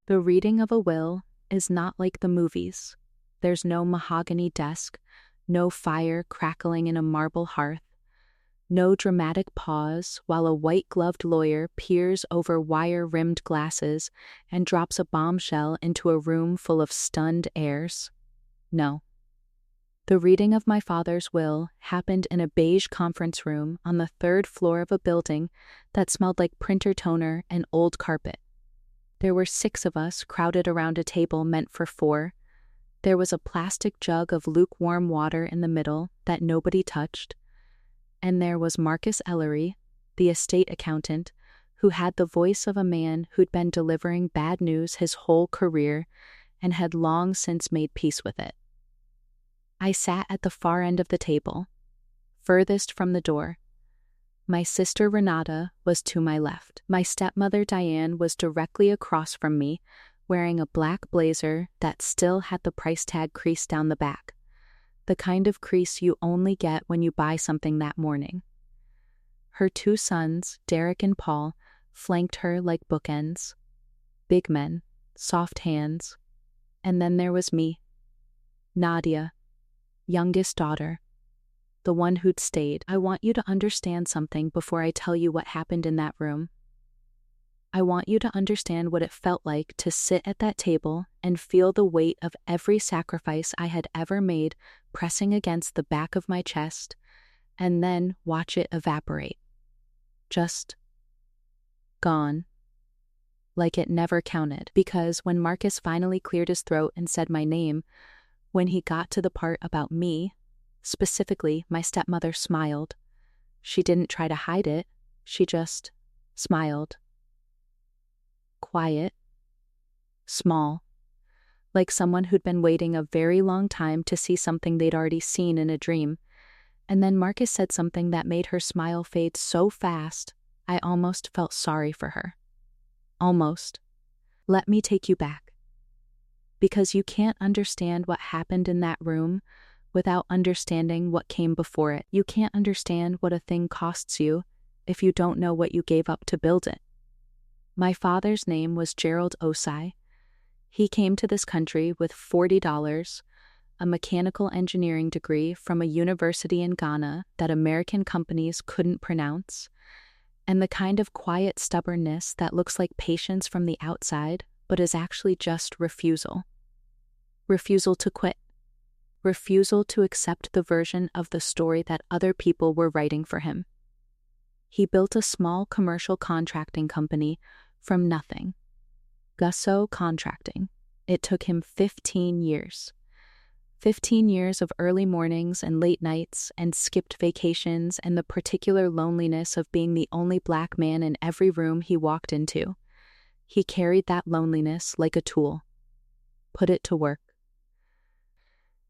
The reading of a will is not like the movies. There's no mahogany desk, no fire crackling in a marble hearth, no dramatic pause while a white-gloved lawyer peers over wire-rimmed glasses and drops a bombshell into a room full of stunned heirs. No. The reading of my father's will happened in a beige conference room on the third floor of a building that smelled like printer toner and old carpet. There were 6 of us crowded around a table meant for 4. There was a plastic jug of lukewarm water in the middle that nobody touched. And there was Marcus Ellery, the estate accountant, who had the voice of a man who'd been delivering bad news his whole career and had long since made peace with it. I sat at the far end of the table, furthest from the door. My sister Renata was to my left. My stepmother Diane was directly across from me, wearing a black blazer that still had the price tag crease down the back, the kind of crease you only get when you buy something that morning. Her 2 sons, Derek and Paul, flanked her like bookends. Big men, soft hands. And then there was me, Nadia, youngest daughter, the one who'd stayed. I want you to understand something before I tell you what happened in that room. I want you to understand what it felt like to sit at that table and feel the weight of every sacrifice I had ever made pressing against the back of my chest, and then watch it evaporate. Just gone. Like it never counted. Because when Marcus finally cleared his throat and said my name, when he got to the part about me, specifically my stepmother smiled. She didn't try to hide it, she just smiled. Quiet, small, like someone who'd been waiting a very long time to see something they'd already seen in a dream. And then Marcus said something that made her smile fade so fast, I almost felt sorry for her. Almost. Let me take you back. Because you can't understand what happened in that room without understanding what came before it. You can't understand what a thing costs you if you don't know what you gave up to build it. My father's name was Gerald Osei. He came to this country with $40, a mechanical engineering degree from a university in Ghana that American companies couldn't pronounce, and the kind of quiet stubbornness that looks like patience from the outside but is actually just refusal. Refusal to quit. Refusal to accept the version of the story that other people were writing for him. He built a small commercial contracting company from nothing. Gusso Contracting. It took him 15 years. 15 years of early mornings and late nights and skipped vacations and the particular loneliness of being the only black man in every room he walked into. He carried that loneliness like a tool. Put it to work.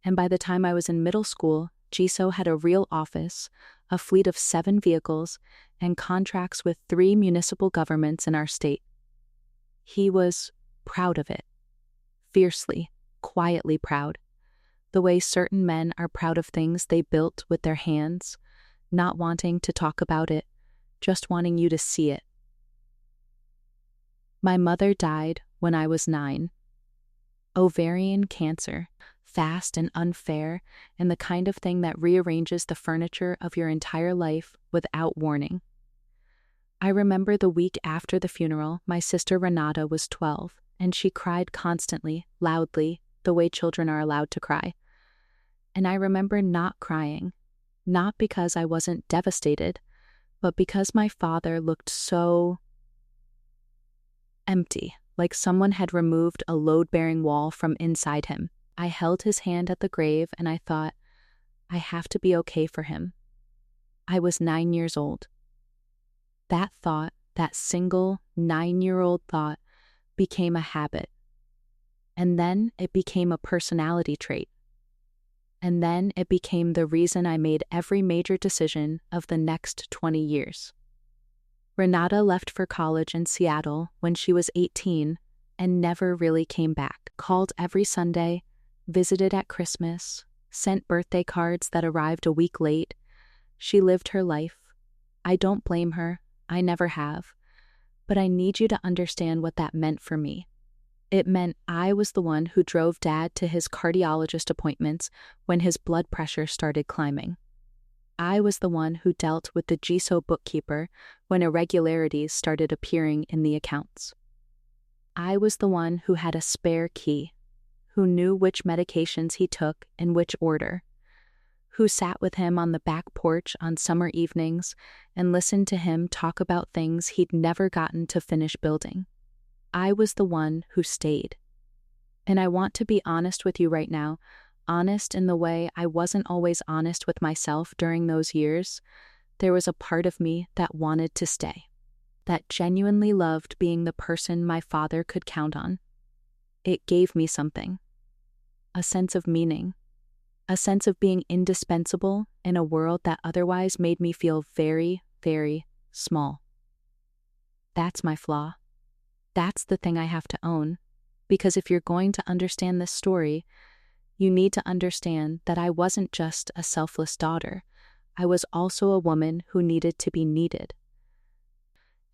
And by the time I was in middle school, Giso had a real office, a fleet of 7 vehicles, and contracts with 3 municipal governments in our state. He was proud of it. Fiercely, quietly proud. The way certain men are proud of things they built with their hands, not wanting to talk about it, just wanting you to see it. My mother died when I was 9. Ovarian cancer, fast and unfair, and the kind of thing that rearranges the furniture of your entire life without warning. I remember the week after the funeral, my sister Renata was 12, and she cried constantly, loudly, the way children are allowed to cry. And I remember not crying, not because I wasn't devastated, but because my father looked so empty, like someone had removed a load-bearing wall from inside him. I held his hand at the grave and I thought, I have to be okay for him. I was 9 years old. That thought, that single 9-year-old thought, became a habit. And then it became a personality trait. And then it became the reason I made every major decision of the next 20 years. Renata left for college in Seattle when she was 18 and never really came back. Called every Sunday, visited at Christmas, sent birthday cards that arrived a week late. She lived her life. I don't blame her. I never have. But I need you to understand what that meant for me. It meant I was the one who drove Dad to his cardiologist appointments when his blood pressure started climbing. I was the one who dealt with the GSO bookkeeper when irregularities started appearing in the accounts. I was the one who had a spare key, who knew which medications he took in which order, who sat with him on the back porch on summer evenings and listened to him talk about things he'd never gotten to finish building. I was the one who stayed. And I want to be honest with you right now, honest in the way I wasn't always honest with myself during those years. There was a part of me that wanted to stay, that genuinely loved being the person my father could count on. It gave me something, a sense of meaning, a sense of being indispensable in a world that otherwise made me feel very, very small. That's my flaw. That's the thing I have to own, because if you're going to understand this story, you need to understand that I wasn't just a selfless daughter. I was also a woman who needed to be needed.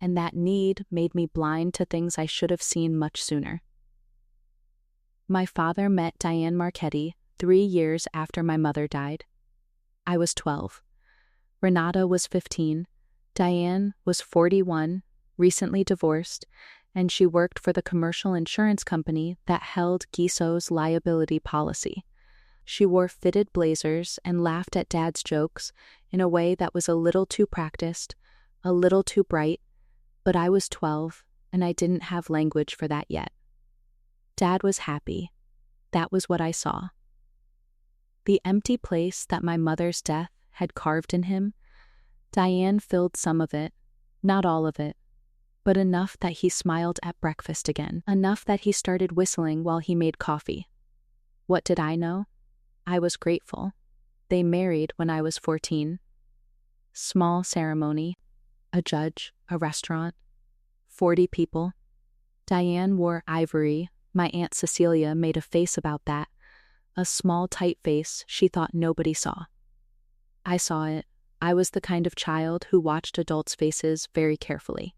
And that need made me blind to things I should have seen much sooner. My father met Diane Marchetti 3 years after my mother died. I was 12. Renata was 15. Diane was 41, recently divorced, and she worked for the commercial insurance company that held GSO's liability policy. She wore fitted blazers and laughed at Dad's jokes in a way that was a little too practiced, a little too bright, but I was 12 and I didn't have language for that yet. Dad was happy. That was what I saw. The empty place that my mother's death had carved in him, Diane filled some of it, not all of it, but enough that he smiled at breakfast again, enough that he started whistling while he made coffee. What did I know? I was grateful. They married when I was 14. Small ceremony, a judge, a restaurant, 40 people. Diane wore ivory. My Aunt Cecilia made a face about that, a small tight face she thought nobody saw. I saw it. I was the kind of child who watched adults' faces very carefully.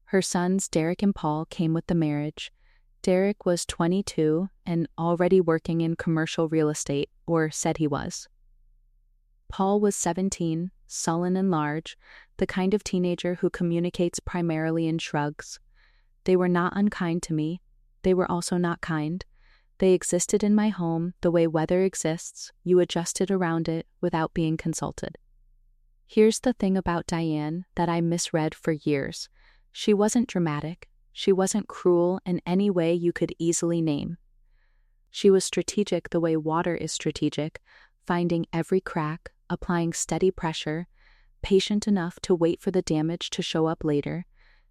Her sons Derek and Paul came with the marriage. Derek was 22 and already working in commercial real estate, or said he was. Paul was 17, sullen and large, the kind of teenager who communicates primarily in shrugs. They were not unkind to me. They were also not kind. They existed in my home the way weather exists. You adjusted around it without being consulted. Here's the thing about Diane that I misread for years. She wasn't dramatic. She wasn't cruel in any way you could easily name. She was strategic the way water is strategic, finding every crack, applying steady pressure, patient enough to wait for the damage to show up later.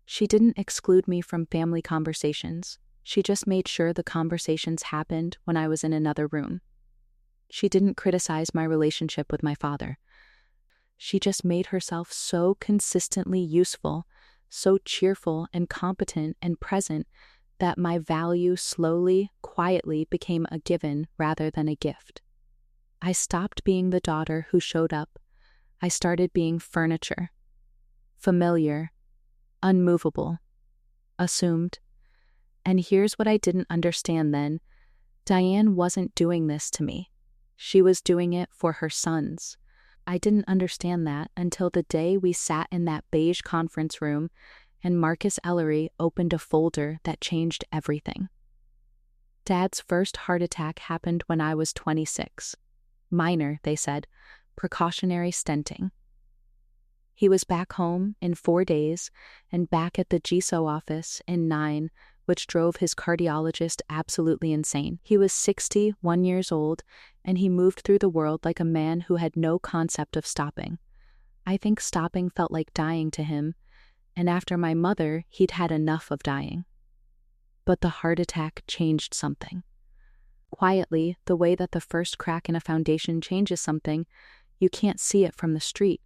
She didn't exclude me from family conversations. She just made sure the conversations happened when I was in another room. She didn't criticize my relationship with my father. She just made herself so consistently useful, so cheerful and competent and present that my value slowly, quietly became a given rather than a gift. I stopped being the daughter who showed up. I started being furniture. Familiar, unmovable, assumed. And here's what I didn't understand then. Diane wasn't doing this to me. She was doing it for her sons. I didn't understand that until the day we sat in that beige conference room and Marcus Ellery opened a folder that changed everything. Dad's first heart attack happened when I was 26. Minor, they said, precautionary stenting. He was back home in 4 days and back at the GSO office in 9, which drove his cardiologist absolutely insane. He was 61 years old, and he moved through the world like a man who had no concept of stopping. I think stopping felt like dying to him, and after my mother, he'd had enough of dying. But the heart attack changed something. Quietly, the way that the first crack in a foundation changes something, you can't see it from the street,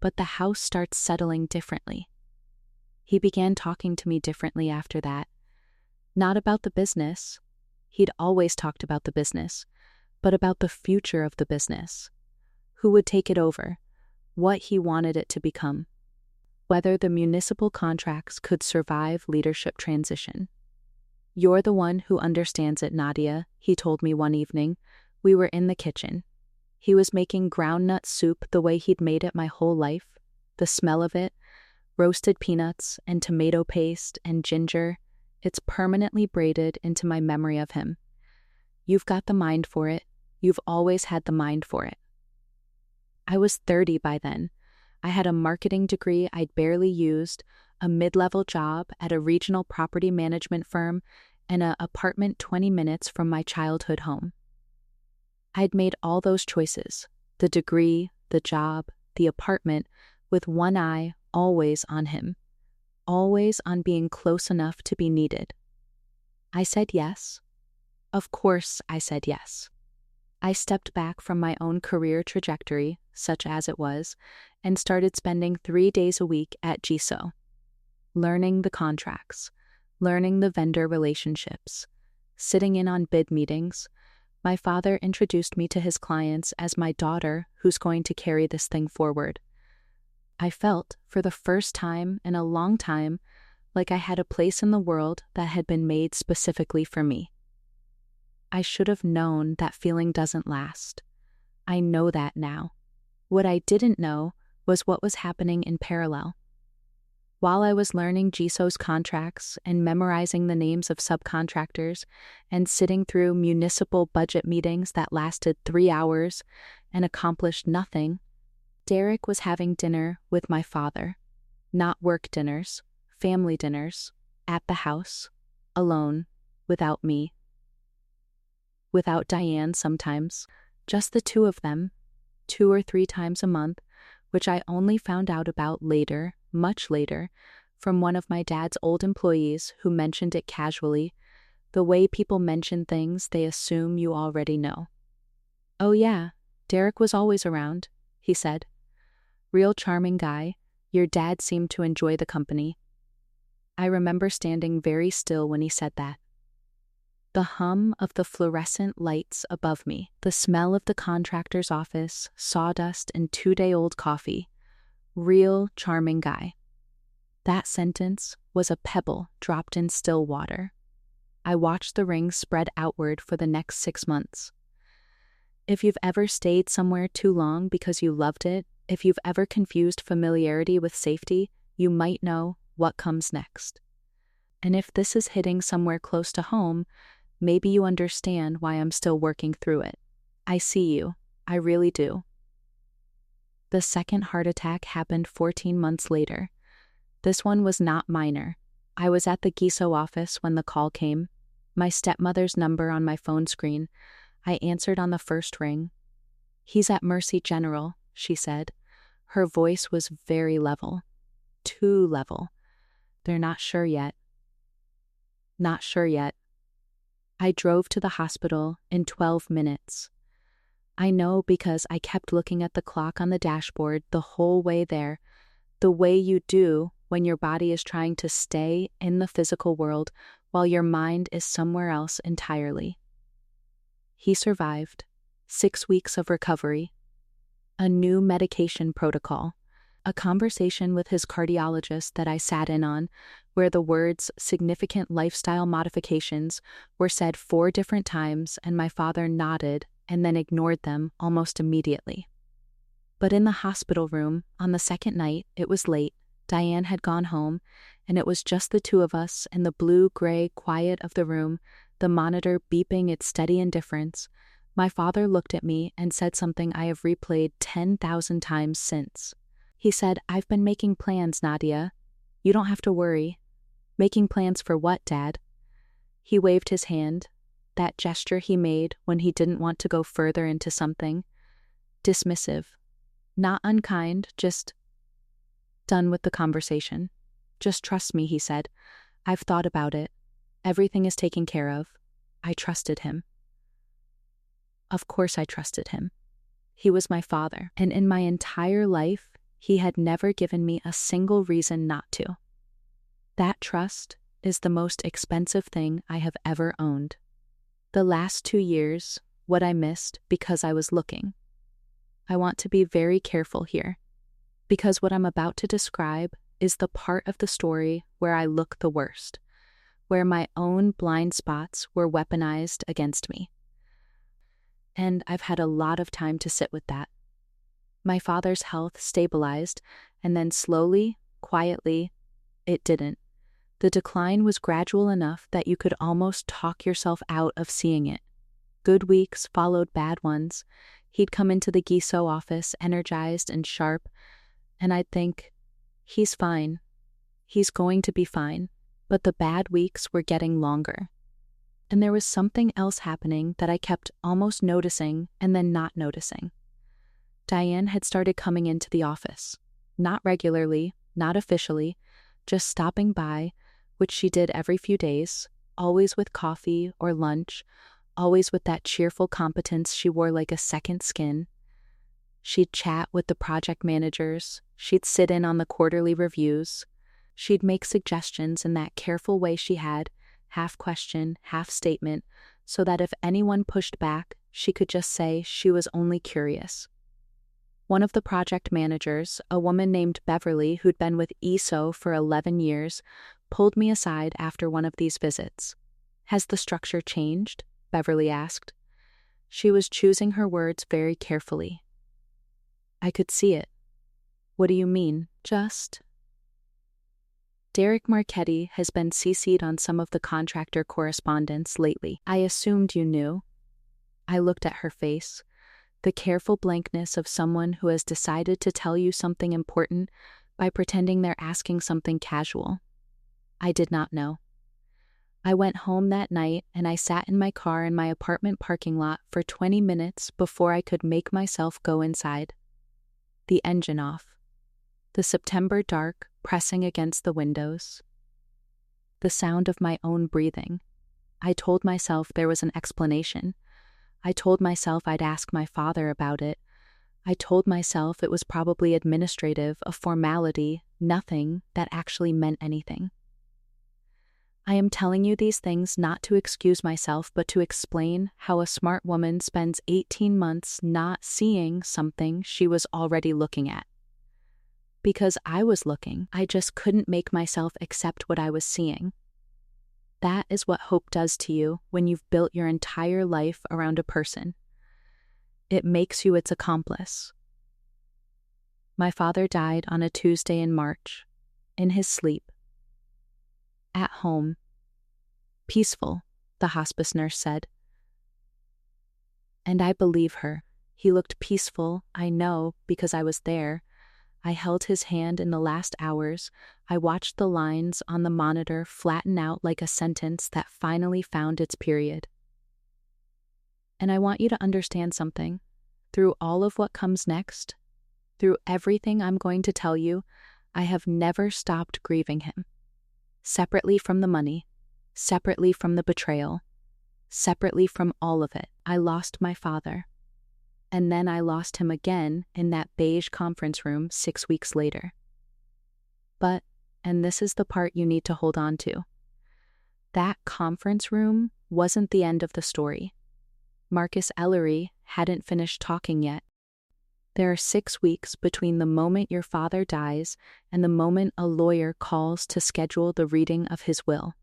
but the house starts settling differently. He began talking to me differently after that. Not about the business. He'd always talked about the business, but about the future of the business. Who would take it over? What he wanted it to become. Whether the municipal contracts could survive leadership transition. "You're the one who understands it, Nadia," he told me one evening. We were in the kitchen. He was making groundnut soup the way he'd made it my whole life. The smell of it, roasted peanuts and tomato paste and ginger, it's permanently braided into my memory of him. "You've got the mind for it. You've always had the mind for it." I was 30 by then. I had a marketing degree I'd barely used, a mid-level job at a regional property management firm, and an apartment 20 minutes from my childhood home. I'd made all those choices, the degree, the job, the apartment, with one eye always on him, always on being close enough to be needed. I said yes. Of course I said yes. I stepped back from my own career trajectory, such as it was, and started spending 3 days a week at GSO, learning the contracts, learning the vendor relationships, sitting in on bid meetings. My father introduced me to his clients as my daughter who's going to carry this thing forward. I felt, for the first time in a long time, like I had a place in the world that had been made specifically for me. I should have known that feeling doesn't last. I know that now. What I didn't know was what was happening in parallel. While I was learning GSO's contracts and memorizing the names of subcontractors and sitting through municipal budget meetings that lasted 3 hours and accomplished nothing, Derek was having dinner with my father. Not work dinners, family dinners, at the house, alone, without me. Without Diane sometimes, just the two of them, 2 or 3 times a month, which I only found out about later, much later, from one of my dad's old employees who mentioned it casually, the way people mention things they assume you already know. "Oh yeah, Derek was always around," he said. "Real charming guy. Your dad seemed to enjoy the company." I remember standing very still when he said that. The hum of the fluorescent lights above me, the smell of the contractor's office, sawdust, and 2-day-old coffee. Real charming guy. That sentence was a pebble dropped in still water. I watched the rings spread outward for the next 6 months. If you've ever stayed somewhere too long because you loved it, if you've ever confused familiarity with safety, you might know what comes next. And if this is hitting somewhere close to home, maybe you understand why I'm still working through it. I see you. I really do. The second heart attack happened 14 months later. This one was not minor. I was at the GSO office when the call came. My stepmother's number on my phone screen. I answered on the first ring. "He's at Mercy General," she said. Her voice was very level. Too level. "They're not sure yet." Not sure yet. I drove to the hospital in 12 minutes. I know because I kept looking at the clock on the dashboard the whole way there, the way you do when your body is trying to stay in the physical world while your mind is somewhere else entirely. He survived. 6 weeks of recovery. A new medication protocol. A conversation with his cardiologist that I sat in on, where the words "significant lifestyle modifications" were said 4 different times, and my father nodded and then ignored them almost immediately. But in the hospital room, on the second night, it was late, Diane had gone home, and it was just the two of us in the blue-gray quiet of the room, the monitor beeping its steady indifference. My father looked at me and said something I have replayed 10,000 times since. He said, "I've been making plans, Nadia. You don't have to worry." "Making plans for what, Dad?" He waved his hand, that gesture he made when he didn't want to go further into something. Dismissive. Not unkind, just done with the conversation. "Just trust me," he said. "I've thought about it. Everything is taken care of." I trusted him. Of course I trusted him. He was my father, and in my entire life, he had never given me a single reason not to. That trust is the most expensive thing I have ever owned. The last 2 years, what I missed because I was looking. I want to be very careful here, because what I'm about to describe is the part of the story where I look the worst, where my own blind spots were weaponized against me. And I've had a lot of time to sit with that. My father's health stabilized, and then slowly, quietly, it didn't. The decline was gradual enough that you could almost talk yourself out of seeing it. Good weeks followed bad ones. He'd come into the Giso office energized and sharp, and I'd think, he's fine. He's going to be fine. But the bad weeks were getting longer. And there was something else happening that I kept almost noticing and then not noticing. Diane had started coming into the office. Not regularly, not officially, just stopping by, which she did every few days, always with coffee or lunch, always with that cheerful competence she wore like a second skin. She'd chat with the project managers, she'd sit in on the quarterly reviews, she'd make suggestions in that careful way she had, half question, half statement, so that if anyone pushed back, she could just say she was only curious. One of the project managers, a woman named Beverly who'd been with ESO for 11 years, pulled me aside after one of these visits. "Has the structure changed?" Beverly asked. She was choosing her words very carefully. I could see it. "What do you mean, just?" "Diane Marchetti has been CC'd on some of the contractor correspondence lately. I assumed you knew." I looked at her face. The careful blankness of someone who has decided to tell you something important by pretending they're asking something casual. I did not know. I went home that night and I sat in my car in my apartment parking lot for 20 minutes before I could make myself go inside. The engine off. The September dark pressing against the windows. The sound of my own breathing. I told myself there was an explanation. I told myself I'd ask my father about it. I told myself it was probably administrative, a formality, nothing that actually meant anything. I am telling you these things not to excuse myself, but to explain how a smart woman spends 18 months not seeing something she was already looking at. Because I was looking, I just couldn't make myself accept what I was seeing. That is what hope does to you when you've built your entire life around a person. It makes you its accomplice. My father died on a Tuesday in March, in his sleep. At home. Peaceful, the hospice nurse said. And I believe her. He looked peaceful, I know, because I was there. I held his hand in the last hours. I watched the lines on the monitor flatten out like a sentence that finally found its period. And I want you to understand something. Through all of what comes next, through everything I'm going to tell you, I have never stopped grieving him. Separately from the money, separately from the betrayal, separately from all of it, I lost my father. And then I lost him again in that beige conference room 6 weeks later. But, and this is the part you need to hold on to, that conference room wasn't the end of the story. Marcus Ellery hadn't finished talking yet. There are 6 weeks between the moment your father dies and the moment a lawyer calls to schedule the reading of his will.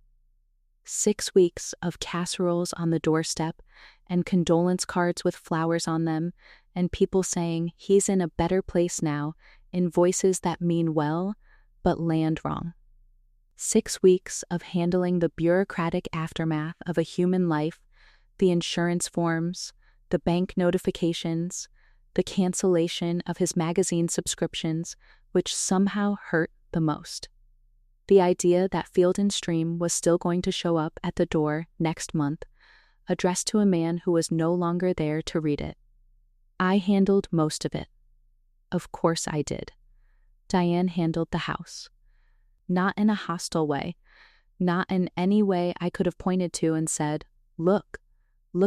6 weeks of casseroles on the doorstep and condolence cards with flowers on them and people saying he's in a better place now in voices that mean well but land wrong. 6 weeks of handling the bureaucratic aftermath of a human life, the insurance forms, the bank notifications, the cancellation of his magazine subscriptions, which somehow hurt the most. The idea that Field & Stream was still going to show up at the door next month, addressed to a man who was no longer there to read it. I handled most of it. Of course I did. Diane handled the house. Not in a hostile way, not in any way I could have pointed to and said, look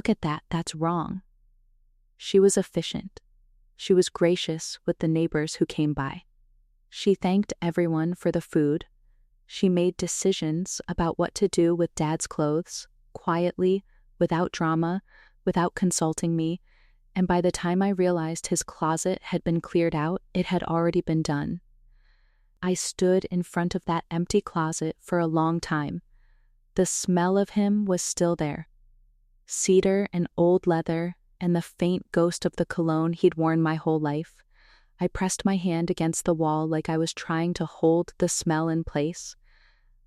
at that, that's wrong. She was efficient. She was gracious with the neighbors who came by. She thanked everyone for the food. She made decisions about what to do with Dad's clothes, quietly, without drama, without consulting me, and by the time I realized his closet had been cleared out, it had already been done. I stood in front of that empty closet for a long time. The smell of him was still there. Cedar and old leather and the faint ghost of the cologne he'd worn my whole life. I pressed my hand against the wall like I was trying to hold the smell in place.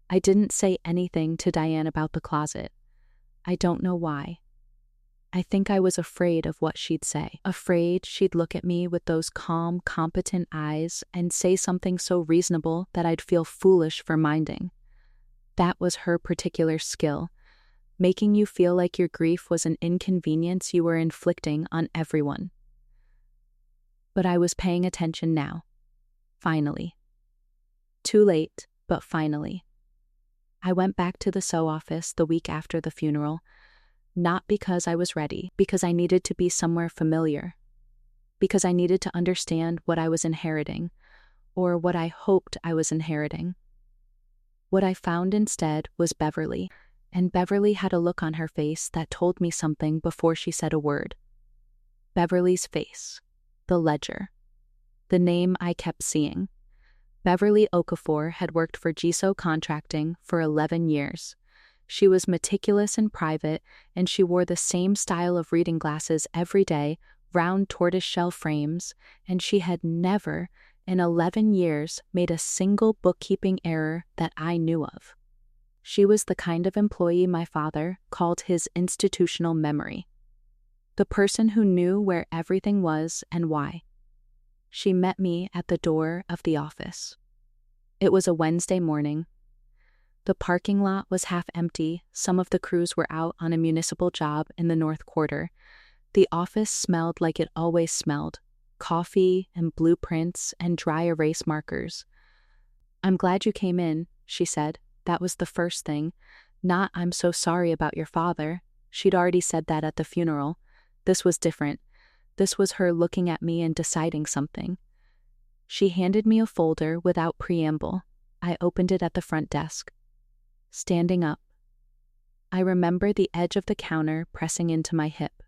I didn't say anything to Diane about the closet. I don't know why. I think I was afraid of what she'd say. Afraid she'd look at me with those calm, competent eyes and say something so reasonable that I'd feel foolish for minding. That was her particular skill, making you feel like your grief was an inconvenience you were inflicting on everyone. But I was paying attention now. Finally. Too late, but finally. I went back to the sew office the week after the funeral, not because I was ready, because I needed to be somewhere familiar, because I needed to understand what I was inheriting, or what I hoped I was inheriting. What I found instead was Beverly, and Beverly had a look on her face that told me something before she said a word. Beverly's face. The ledger. The name I kept seeing. Beverly Okafor had worked for GSO Contracting for 11 years. She was meticulous and private, and she wore the same style of reading glasses every day, round tortoiseshell frames, and she had never, in 11 years, made a single bookkeeping error that I knew of. She was the kind of employee my father called his institutional memory. The person who knew where everything was and why. She met me at the door of the office. It was a Wednesday morning. The parking lot was half empty. Some of the crews were out on a municipal job in the North Quarter. The office smelled like it always smelled, coffee and blueprints and dry erase markers. "I'm glad you came in," she said. That was the first thing. Not, "I'm so sorry about your father." She'd already said that at the funeral. This was different. This was her looking at me and deciding something. She handed me a folder without preamble. I opened it at the front desk. Standing up. I remember the edge of the counter pressing into my hip.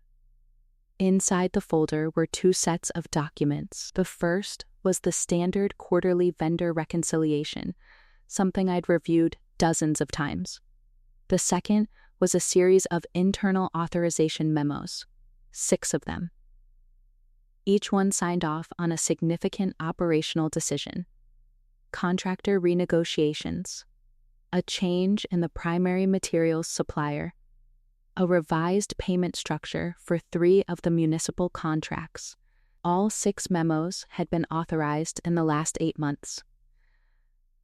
Inside the folder were 2 sets of documents. The first was the standard quarterly vendor reconciliation, something I'd reviewed dozens of times. The second was a series of internal authorization memos. 6 of them. Each one signed off on a significant operational decision. Contractor renegotiations, a change in the primary materials supplier, a revised payment structure for 3 of the municipal contracts. All 6 memos had been authorized in the last 8 months.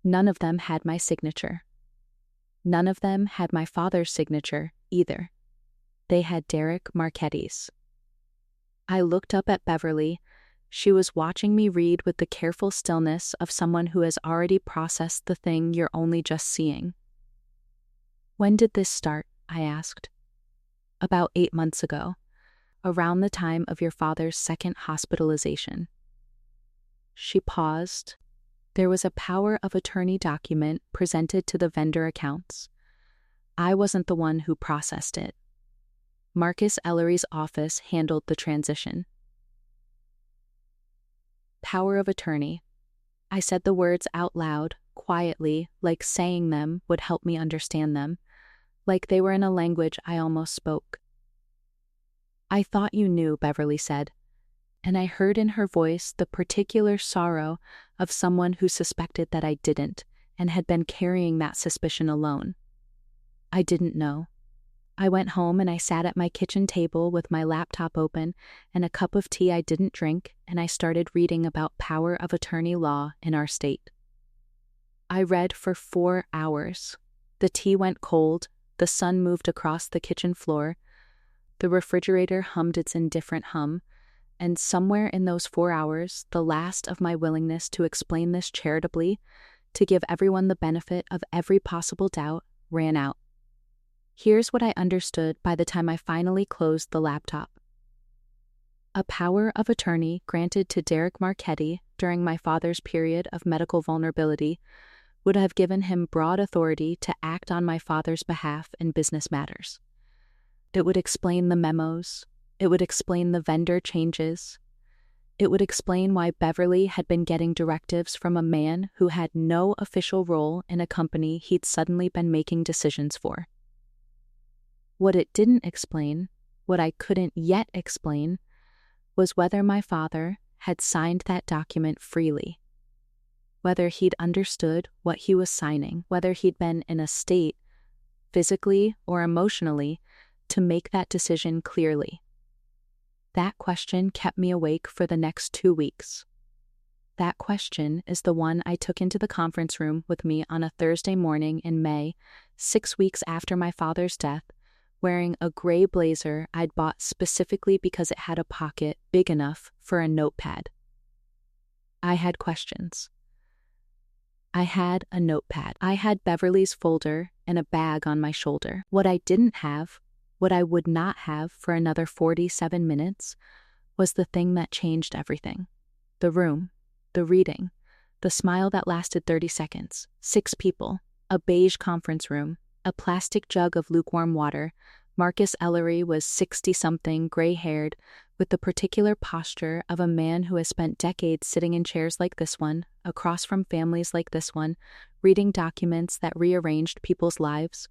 None of them had my signature. None of them had my father's signature either. They had Derek Marchetti's. I looked up at Beverly. She was watching me read with the careful stillness of someone who has already processed the thing you're only just seeing. "When did this start?" I asked. "About 8 months ago, around the time of your father's second hospitalization." She paused. There was a power of attorney document presented to the vendor accounts. I wasn't the one who processed it. Marcus Ellery's office handled the transition. Power of attorney. I said the words out loud, quietly, like saying them would help me understand them, like they were in a language I almost spoke. "I thought you knew," Beverly said, and I heard in her voice the particular sorrow of someone who suspected that I didn't and had been carrying that suspicion alone. "I didn't know. I went home and I sat at my kitchen table with my laptop open and a cup of tea I didn't drink, and I started reading about power of attorney law in our state. I read for 4 hours. The tea went cold, the sun moved across the kitchen floor, the refrigerator hummed its indifferent hum, and somewhere in those 4 hours, the last of my willingness to explain this charitably, to give everyone the benefit of every possible doubt, ran out. Here's what I understood by the time I finally closed the laptop. A power of attorney granted to Derek Marchetti during my father's period of medical vulnerability would have given him broad authority to act on my father's behalf in business matters. It would explain the memos. It would explain the vendor changes. It would explain why Beverly had been getting directives from a man who had no official role in a company he'd suddenly been making decisions for. What it didn't explain, what I couldn't yet explain, was whether my father had signed that document freely, whether he'd understood what he was signing, whether he'd been in a state, physically or emotionally, to make that decision clearly. That question kept me awake for the next 2 weeks. That question is the one I took into the conference room with me on a Thursday morning in May, 6 weeks after my father's death, wearing a gray blazer I'd bought specifically because it had a pocket big enough for a notepad. I had questions. I had a notepad. I had Beverly's folder and a bag on my shoulder. What I didn't have, what I would not have for another 47 minutes, was the thing that changed everything. The room, the reading, the smile that lasted 30 seconds, 6 people, a beige conference room, a plastic jug of lukewarm water. Marcus Ellery was 60-something, gray-haired, with the particular posture of a man who has spent decades sitting in chairs like this one, across from families like this one, reading documents that rearranged people's lives.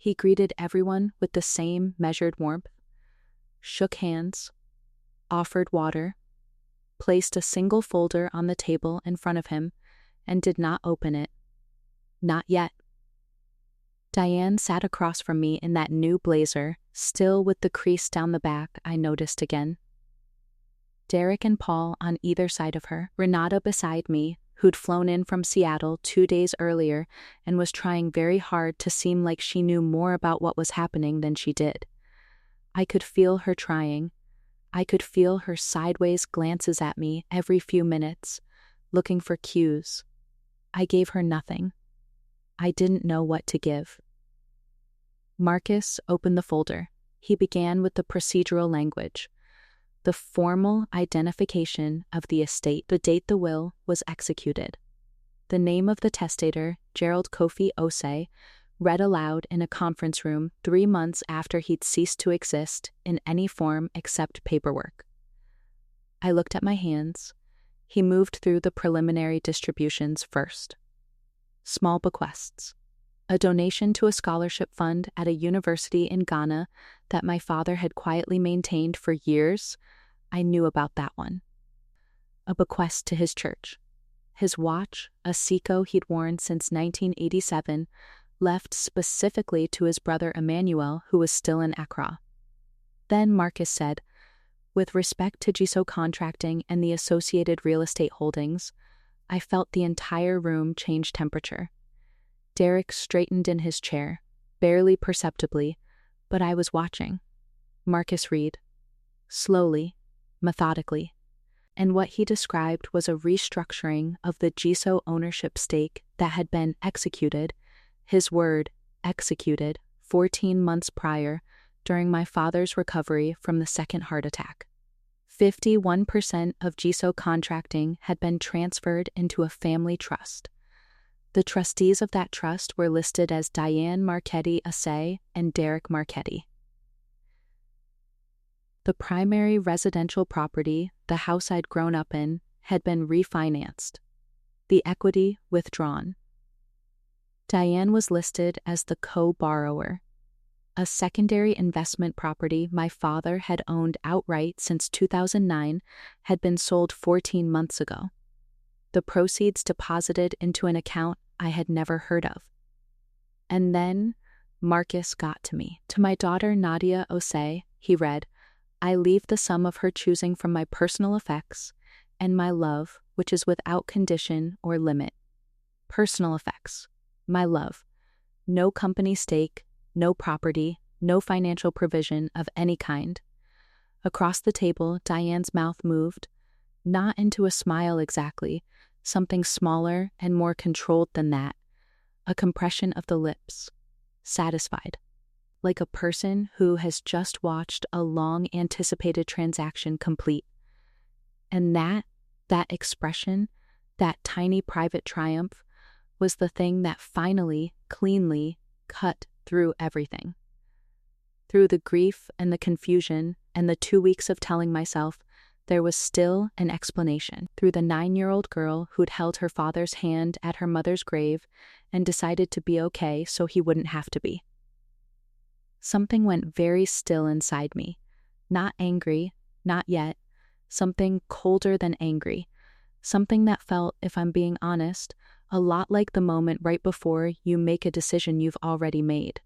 He greeted everyone with the same measured warmth, shook hands, offered water, placed a single folder on the table in front of him, and did not open it. Not yet. Diane sat across from me in that new blazer, still with the crease down the back I noticed again. Derek and Paul on either side of her, Renata beside me, who'd flown in from Seattle 2 days earlier and was trying very hard to seem like she knew more about what was happening than she did. I could feel her trying. I could feel her sideways glances at me every few minutes, looking for cues. I gave her nothing. I didn't know what to give. Marcus opened the folder. He began with the procedural language. The formal identification of the estate, the date the will was executed. The name of the testator, Gerald Osei, read aloud in a conference room 3 months after he'd ceased to exist in any form except paperwork. I looked at my hands. He moved through the preliminary distributions first. Small bequests. A donation to a scholarship fund at a university in Ghana that my father had quietly maintained for years. I knew about that one. A bequest to his church. His watch, a Seiko he'd worn since 1987, left specifically to his brother Emmanuel, who was still in Accra. Then Marcus said, with respect to GISO contracting and the associated real estate holdings, I felt the entire room change temperature. Derek straightened in his chair, barely perceptibly, but I was watching. Marcus read. Slowly, methodically. And what he described was a restructuring of the GISO ownership stake that had been executed, his word, executed, 14 months prior, during my father's recovery from the second heart attack. 51% of GISO contracting had been transferred into a family trust. The trustees of that trust were listed as Diane Marchetti and Derek Marchetti. The primary residential property, the house I'd grown up in, had been refinanced. The equity withdrawn. Diane was listed as the co-borrower. A secondary investment property my father had owned outright since 2009 had been sold 14 months ago. The proceeds deposited into an account I had never heard of. And then Marcus got to me. To my daughter Nadia Osei, he read, I leave the sum of her choosing from my personal effects and my love, which is without condition or limit. Personal effects. My love. No company stake, no property, no financial provision of any kind. Across the table, Diane's mouth moved, not into a smile exactly, something smaller and more controlled than that, a compression of the lips, satisfied, like a person who has just watched a long-anticipated transaction complete. And that expression, that tiny private triumph, was the thing that finally, cleanly, cut through everything. Through the grief and the confusion and the 2 weeks of telling myself there was still an explanation through the 9-year-old girl who'd held her father's hand at her mother's grave and decided to be okay so he wouldn't have to be. Something went very still inside me. Not angry, not yet. Something colder than angry. Something that felt, if I'm being honest, a lot like the moment right before you make a decision you've already made.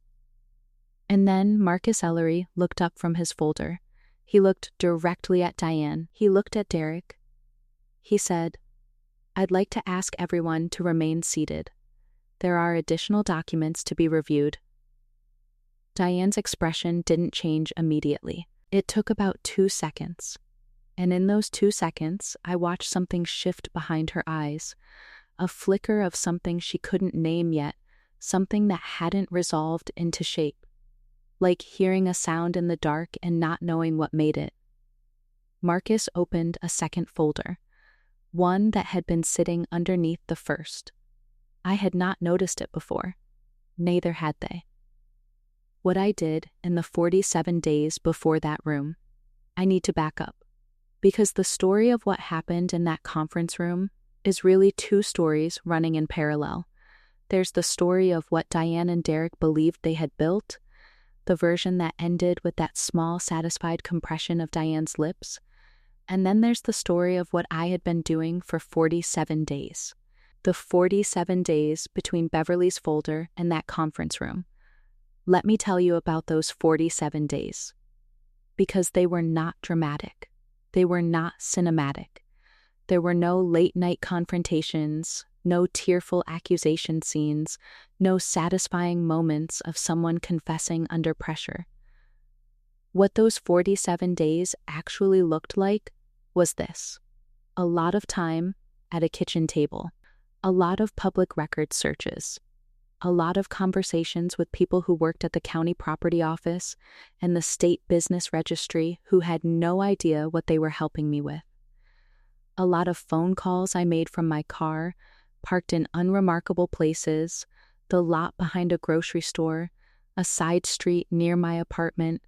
And then Marcus Ellery looked up from his folder. He looked directly at Diane. He looked at Derek. He said, "I'd like to ask everyone to remain seated. There are additional documents to be reviewed." Diane's expression didn't change immediately. It took about 2 seconds. And in those 2 seconds, I watched something shift behind her eyes. A flicker of something she couldn't name yet, something that hadn't resolved into shape. Like hearing a sound in the dark and not knowing what made it. Marcus opened a second folder, one that had been sitting underneath the first. I had not noticed it before. Neither had they. What I did in the 47 days before that room. I need to back up, because the story of what happened in that conference room is really 2 stories running in parallel. There's the story of what Diane and Derek believed they had built, the version that ended with that small, satisfied compression of Diane's lips. And then there's the story of what I had been doing for 47 days. The 47 days between Beverly's folder and that conference room. Let me tell you about those 47 days. Because they were not dramatic. They were not cinematic. There were no late-night confrontations, no tearful accusation scenes, no satisfying moments of someone confessing under pressure. What those 47 days actually looked like was this. A lot of time at a kitchen table, a lot of public record searches, a lot of conversations with people who worked at the county property office and the state business registry who had no idea what they were helping me with. A lot of phone calls I made from my car, parked in unremarkable places, the lot behind a grocery store, a side street near my apartment,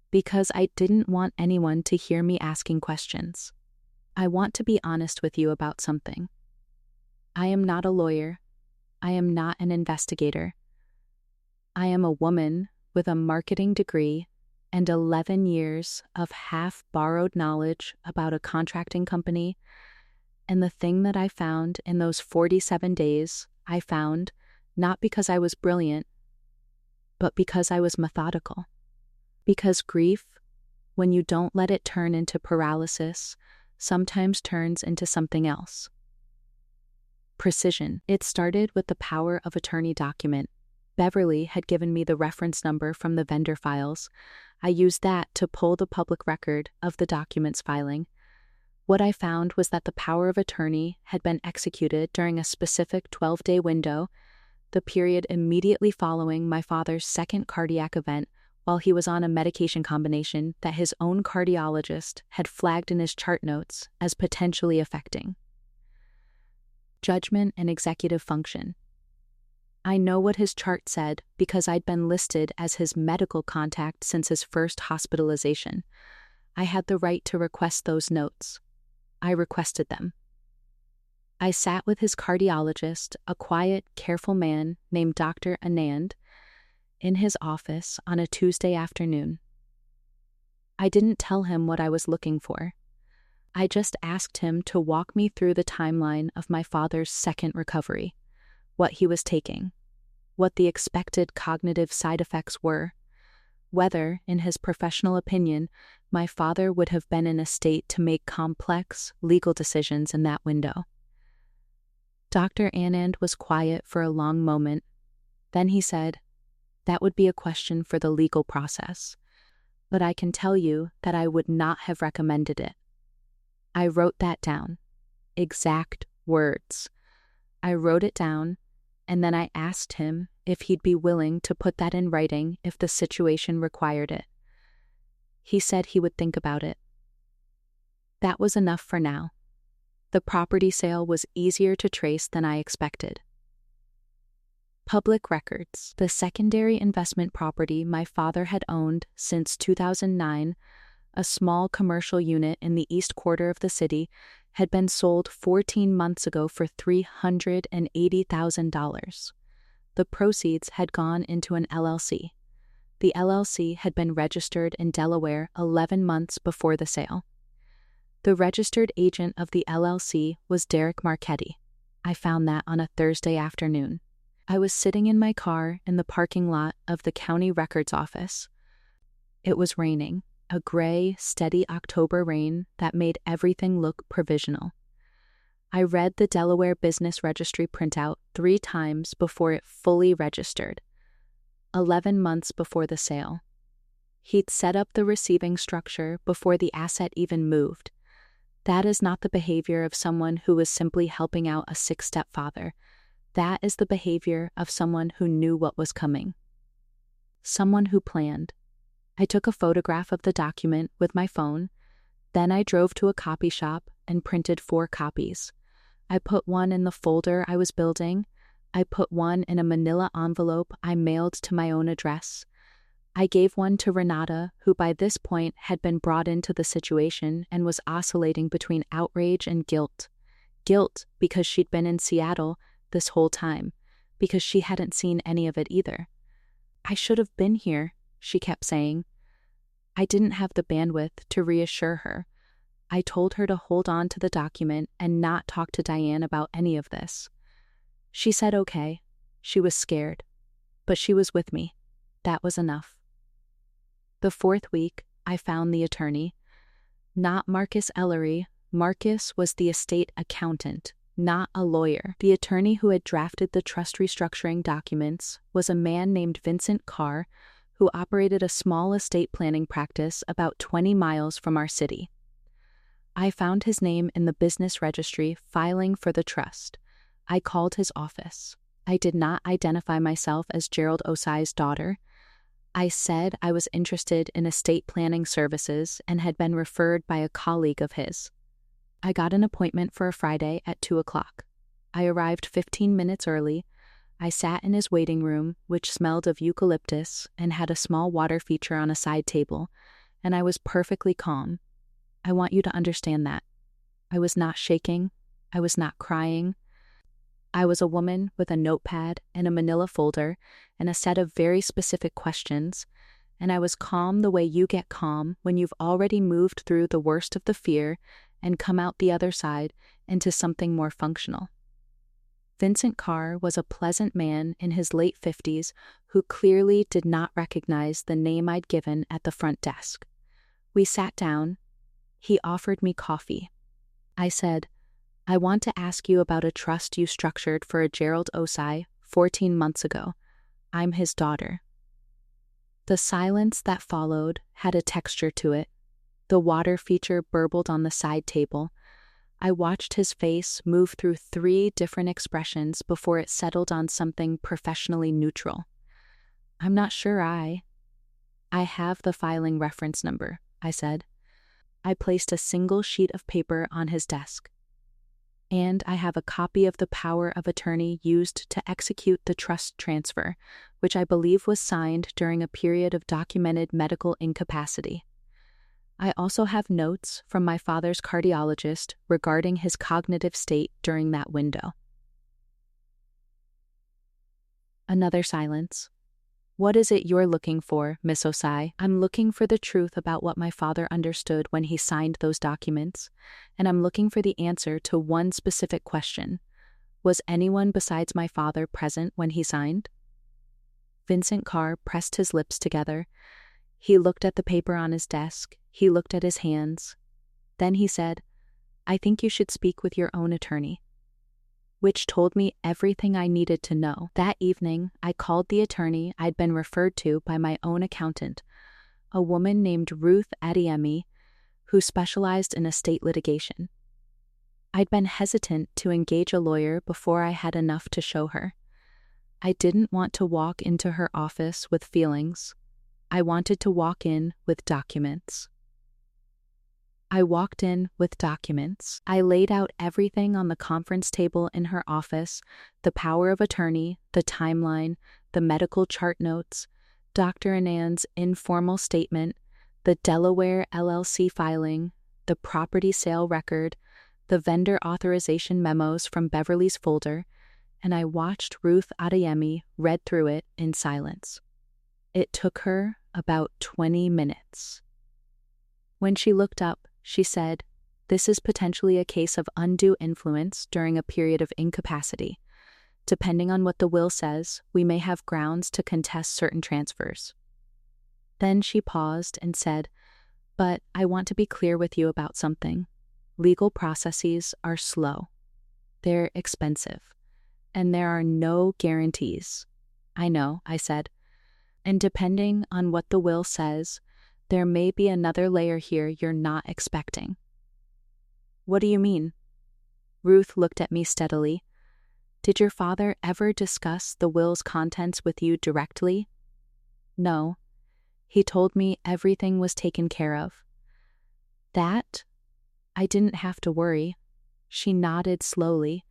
because I didn't want anyone to hear me asking questions. I want to be honest with you about something. I am not a lawyer. I am not an investigator. I am a woman with a marketing degree and 11 years of half-borrowed knowledge about a contracting company. And the thing that I found in those 47 days, I found not because I was brilliant, but because I was methodical. Because grief, when you don't let it turn into paralysis, sometimes turns into something else. Precision. It started with the power of attorney document. Beverly had given me the reference number from the vendor files. I used that to pull the public record of the documents filing. What I found was that the power of attorney had been executed during a specific 12-day window, the period immediately following my father's second cardiac event, while he was on a medication combination that his own cardiologist had flagged in his chart notes as potentially affecting judgment and executive function. I know what his chart said because I'd been listed as his medical contact since his first hospitalization. I had the right to request those notes. I requested them. I sat with his cardiologist, a quiet, careful man named Dr. Anand, in his office on a Tuesday afternoon. I didn't tell him what I was looking for. I just asked him to walk me through the timeline of my father's second recovery, what he was taking, what the expected cognitive side effects were, whether, in his professional opinion, my father would have been in a state to make complex legal decisions in that window. Dr. Anand was quiet for a long moment. Then he said, "That would be a question for the legal process, but I can tell you that I would not have recommended it." I wrote that down. Exact words. I wrote it down, and then I asked him if he'd be willing to put that in writing if the situation required it. He said he would think about it. That was enough for now. The property sale was easier to trace than I expected. Public records. The secondary investment property my father had owned since 2009, a small commercial unit in the east quarter of the city, had been sold 14 months ago for $380,000. The proceeds had gone into an LLC. The LLC had been registered in Delaware 11 months before the sale. The registered agent of the LLC was Diane Marchetti. I found that on a Thursday afternoon. I was sitting in my car in the parking lot of the county records office. It was raining, a gray, steady October rain that made everything look provisional. I read the Delaware Business Registry printout 3 times before it fully registered. 11 months before the sale. He'd set up the receiving structure before the asset even moved. That is not the behavior of someone who was simply helping out a sick stepfather. That is the behavior of someone who knew what was coming. Someone who planned. I took a photograph of the document with my phone. Then I drove to a copy shop and printed 4 copies. I put one in the folder I was building. I put one in a manila envelope I mailed to my own address. I gave one to Renata, who by this point had been brought into the situation and was oscillating between outrage and guilt. Guilt because she'd been in Seattle this whole time, because she hadn't seen any of it either. I should have been here, she kept saying. I didn't have the bandwidth to reassure her. I told her to hold on to the document and not talk to Diane about any of this. She said okay. She was scared. But she was with me. That was enough. The 4th week, I found the attorney. Not Marcus Ellery. Marcus was the estate accountant, not a lawyer. The attorney who had drafted the trust restructuring documents was a man named Vincent Carr, who operated a small estate planning practice about 20 miles from our city. I found his name in the business registry filing for the trust. I called his office. I did not identify myself as Gerald Osei's daughter. I said I was interested in estate planning services and had been referred by a colleague of his. I got an appointment for a Friday at 2 o'clock. I arrived 15 minutes early. I sat in his waiting room, which smelled of eucalyptus and had a small water feature on a side table, and I was perfectly calm. I want you to understand that. I was not shaking. I was not crying. I was a woman with a notepad and a manila folder and a set of very specific questions, and I was calm the way you get calm when you've already moved through the worst of the fear and come out the other side into something more functional. Vincent Carr was a pleasant man in his late 50s who clearly did not recognize the name I'd given at the front desk. We sat down. He offered me coffee. I said, I want to ask you about a trust you structured for a Gerald Osei 14 months ago. I'm his daughter. The silence that followed had a texture to it. The water feature burbled on the side table. I watched his face move through 3 different expressions before it settled on something professionally neutral. I'm not sure I have the filing reference number, I said. I placed a single sheet of paper on his desk. And I have a copy of the power of attorney used to execute the trust transfer, which I believe was signed during a period of documented medical incapacity. I also have notes from my father's cardiologist regarding his cognitive state during that window. Another silence. What is it you're looking for, Miss Osei? I'm looking for the truth about what my father understood when he signed those documents, and I'm looking for the answer to one specific question. Was anyone besides my father present when he signed? Vincent Carr pressed his lips together. He looked at the paper on his desk. He looked at his hands. Then he said, I think you should speak with your own attorney. Which told me everything I needed to know. That evening, I called the attorney I'd been referred to by my own accountant, a woman named Ruth Adeyemi, who specialized in estate litigation. I'd been hesitant to engage a lawyer before I had enough to show her. I didn't want to walk into her office with feelings. I wanted to walk in with documents. I walked in with documents. I laid out everything on the conference table in her office, the power of attorney, the timeline, the medical chart notes, Dr. Anand's informal statement, The Delaware LLC filing, the property sale record, the vendor authorization memos from Beverly's folder, and I watched Ruth Adeyemi read through it in silence. It took her about 20 minutes. When she looked up, she said, "This is potentially a case of undue influence during a period of incapacity. Depending on what the will says, we may have grounds to contest certain transfers." Then she paused and said, "But I want to be clear with you about something. Legal processes are slow. They're expensive. And there are no guarantees." "I know," I said. "And depending on what the will says, there may be another layer here you're not expecting." "What do you mean?" Ruth looked at me steadily. "Did your father ever discuss the will's contents with you directly?" "No. He told me everything was taken care of." "That? I didn't have to worry." She nodded slowly,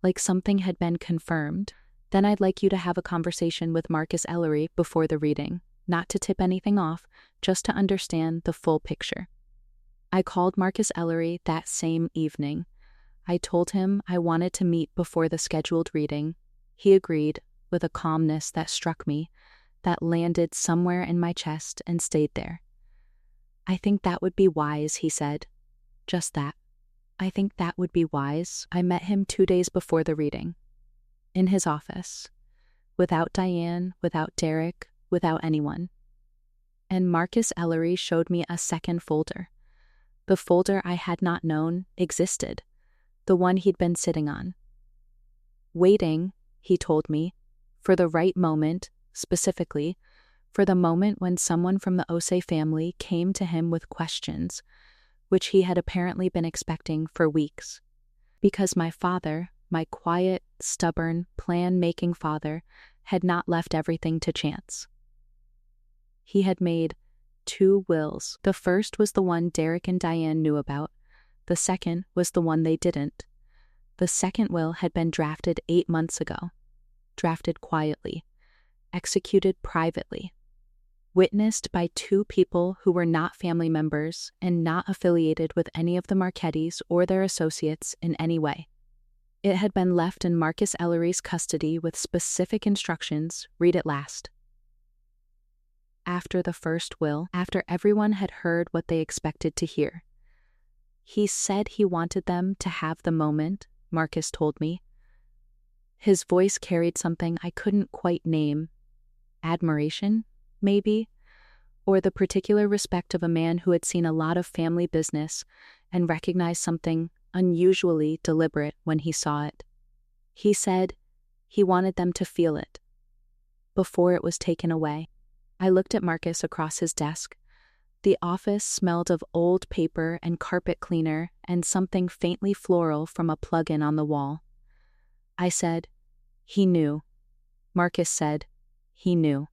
like something had been confirmed. "Then I'd like you to have a conversation with Marcus Ellery before the reading, not to tip anything off, just to understand the full picture." I called Marcus Ellery that same evening. I told him I wanted to meet before the scheduled reading. He agreed, with a calmness that struck me, that landed somewhere in my chest and stayed there. "I think that would be wise," he said. Just that. "I think that would be wise." I met him 2 days before the reading. In his office. Without Diane, without Derek, without anyone. And Marcus Ellery showed me a second folder. The folder I had not known existed. The one he'd been sitting on. Waiting, he told me, for the right moment, specifically, for the moment when someone from the Osei family came to him with questions, which he had apparently been expecting for weeks. Because my father, my quiet, stubborn, plan-making father, had not left everything to chance. He had made 2 wills. The first was the one Derek and Diane knew about. The second was the one they didn't. The second will had been drafted 8 months ago. Drafted quietly. Executed privately. Witnessed by 2 people who were not family members and not affiliated with any of the Marchettis or their associates in any way. It had been left in Marcus Ellery's custody with specific instructions, read it last. After the first will, after everyone had heard what they expected to hear. He said he wanted them to have the moment, Marcus told me. His voice carried something I couldn't quite name. Admiration, maybe? Or the particular respect of a man who had seen a lot of family business and recognized something unusually deliberate when he saw it. He said he wanted them to feel it before it was taken away. I looked at Marcus across his desk. The office smelled of old paper and carpet cleaner and something faintly floral from a plug-in on the wall. I said, "He knew." Marcus said, "He knew."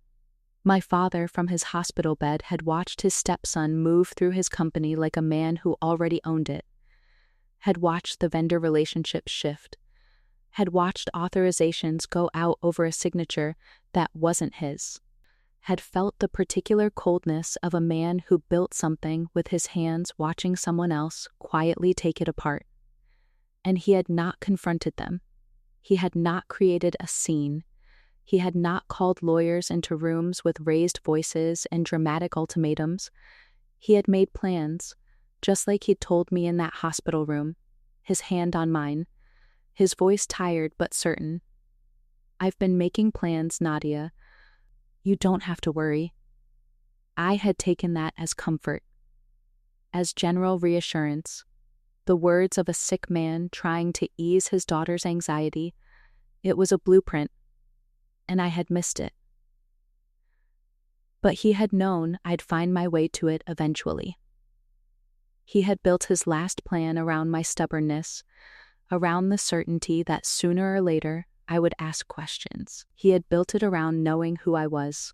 My father from his hospital bed had watched his stepson move through his company like a man who already owned it. Had watched the vendor relationship shift. Had watched authorizations go out over a signature that wasn't his. Had felt the particular coldness of a man who built something with his hands watching someone else quietly take it apart. And he had not confronted them. He had not created a scene. He had not called lawyers into rooms with raised voices and dramatic ultimatums. He had made plans, just like he'd told me in that hospital room, his hand on mine, his voice tired but certain. "I've been making plans, Nadia. You don't have to worry." I had taken that as comfort, as general reassurance, the words of a sick man trying to ease his daughter's anxiety. It was a blueprint, and I had missed it. But he had known I'd find my way to it eventually. He had built his last plan around my stubbornness, around the certainty that sooner or later I would ask questions. He had built it around knowing who I was.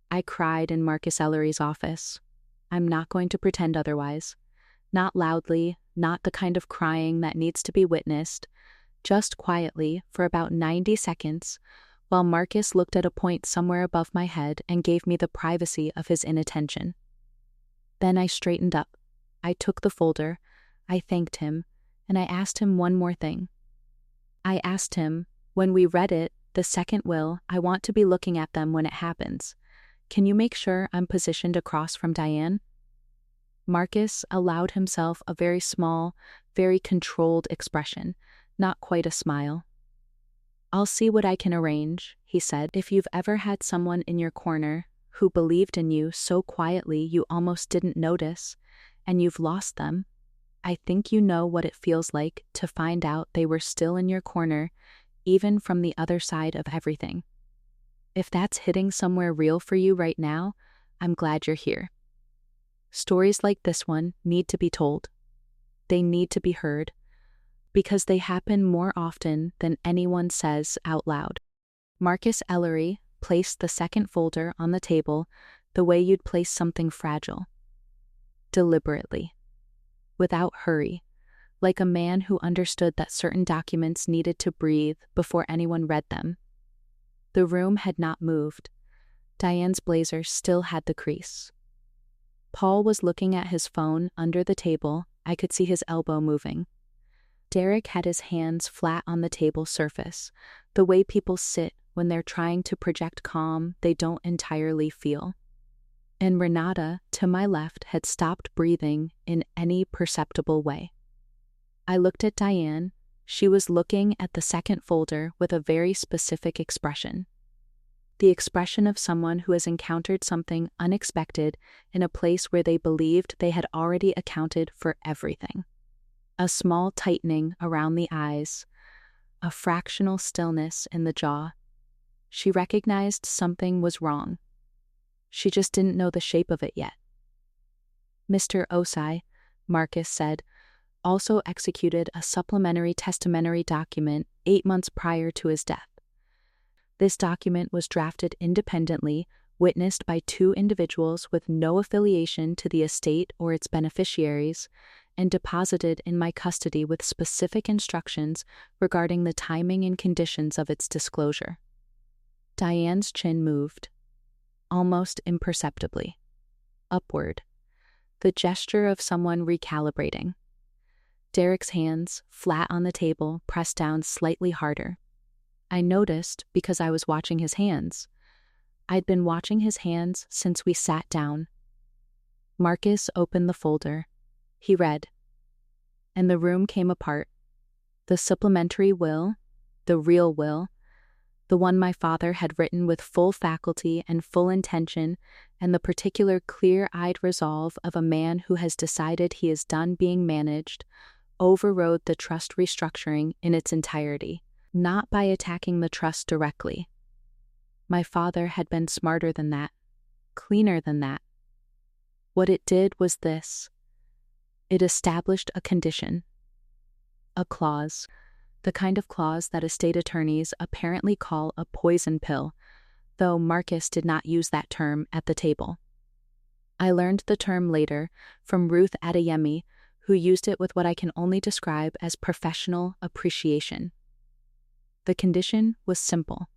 I cried in Marcus Ellery's office. I'm not going to pretend otherwise. Not loudly, not the kind of crying that needs to be witnessed, just quietly for about 90 seconds, while Marcus looked at a point somewhere above my head and gave me the privacy of his inattention. Then I straightened up. I took the folder, I thanked him, and I asked him one more thing. I asked him, when we read it, the second will, I want to be looking at them when it happens. Can you make sure I'm positioned across from Diane? Marcus allowed himself a very small, very controlled expression, not quite a smile. I'll see what I can arrange, he said. If you've ever had someone in your corner who believed in you so quietly you almost didn't notice, and you've lost them, I think you know what it feels like to find out they were still in your corner, even from the other side of everything. If that's hitting somewhere real for you right now, I'm glad you're here. Stories like this one need to be told. They need to be heard, because they happen more often than anyone says out loud. Marcus Ellery placed the second folder on the table the way you'd place something fragile. Deliberately. Without hurry. Like a man who understood that certain documents needed to breathe before anyone read them. The room had not moved. Diane's blazer still had the crease. Paul was looking at his phone under the table. I could see his elbow moving. Derek had his hands flat on the table surface, the way people sit when they're trying to project calm they don't entirely feel. And Renata, to my left, had stopped breathing in any perceptible way. I looked at Diane. She was looking at the second folder with a very specific expression. The expression of someone who has encountered something unexpected in a place where they believed they had already accounted for everything. A small tightening around the eyes, a fractional stillness in the jaw. She recognized something was wrong. She just didn't know the shape of it yet. Mr. Osei, Marcus said, also executed a supplementary testamentary document 8 months prior to his death. This document was drafted independently, witnessed by 2 individuals with no affiliation to the estate or its beneficiaries, and deposited in my custody with specific instructions regarding the timing and conditions of its disclosure. Diane's chin moved, almost imperceptibly, upward, the gesture of someone recalibrating. Derek's hands, flat on the table, pressed down slightly harder. I noticed because I was watching his hands. I'd been watching his hands since we sat down. Marcus opened the folder. He read. And the room came apart. The supplementary will, the real will, the one my father had written with full faculty and full intention, and the particular clear-eyed resolve of a man who has decided he is done being managed, overrode the trust restructuring in its entirety, not by attacking the trust directly. My father had been smarter than that, cleaner than that. What it did was this. It established a condition, a clause, the kind of clause that estate attorneys apparently call a poison pill, though Marcus did not use that term at the table. I learned the term later from Ruth Adeyemi, who used it with what I can only describe as professional appreciation. The condition was simple.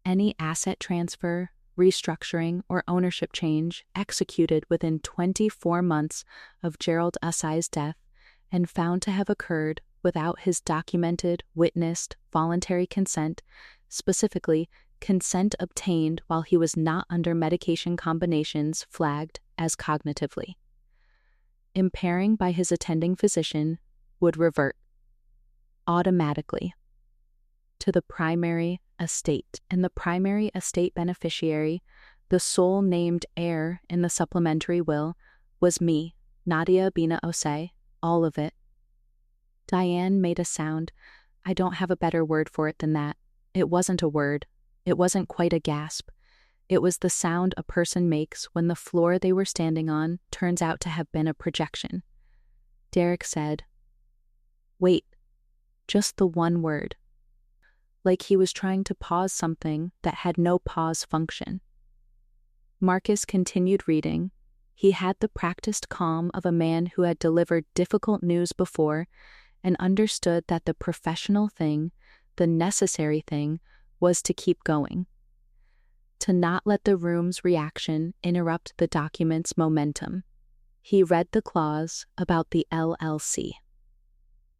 Any asset transfer, restructuring, or ownership change executed within 24 months of Gerald Osei's death and found to have occurred without his documented, witnessed, voluntary consent, specifically consent obtained while he was not under medication combinations flagged as cognitively impairing by his attending physician, would revert automatically to the primary estate, and the primary estate beneficiary, the sole named heir in the supplementary will, was me, Nadia Osei, all of it. Diane made a sound. I don't have a better word for it than that. It wasn't a word. It wasn't quite a gasp. It was the sound a person makes when the floor they were standing on turns out to have been a projection. Derek said, "Wait," just the one word. Like he was trying to pause something that had no pause function. Marcus continued reading. He had the practiced calm of a man who had delivered difficult news before and understood that the professional thing, the necessary thing, was to keep going. To not let the room's reaction interrupt the document's momentum. He read the clause about the LLC,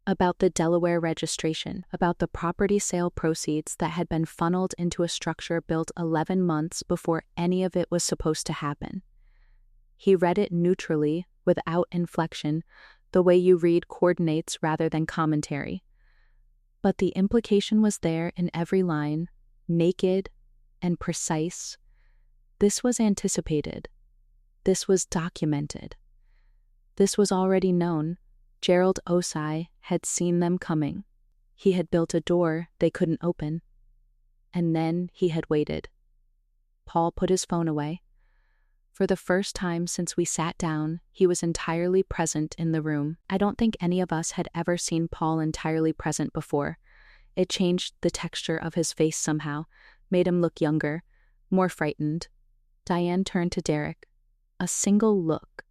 about the Delaware registration, about the property sale proceeds that had been funneled into a structure built 11 months before any of it was supposed to happen. He read it neutrally, without inflection, the way you read coordinates rather than commentary. But the implication was there in every line, naked and precise. This was anticipated. This was documented. This was already known. Gerald Osei had seen them coming. He had built a door they couldn't open. And then he had waited. Paul put his phone away. For the first time since we sat down, he was entirely present in the room. I don't think any of us had ever seen Paul entirely present before. It changed the texture of his face somehow, made him look younger, more frightened. Diane turned to Derek. A single look.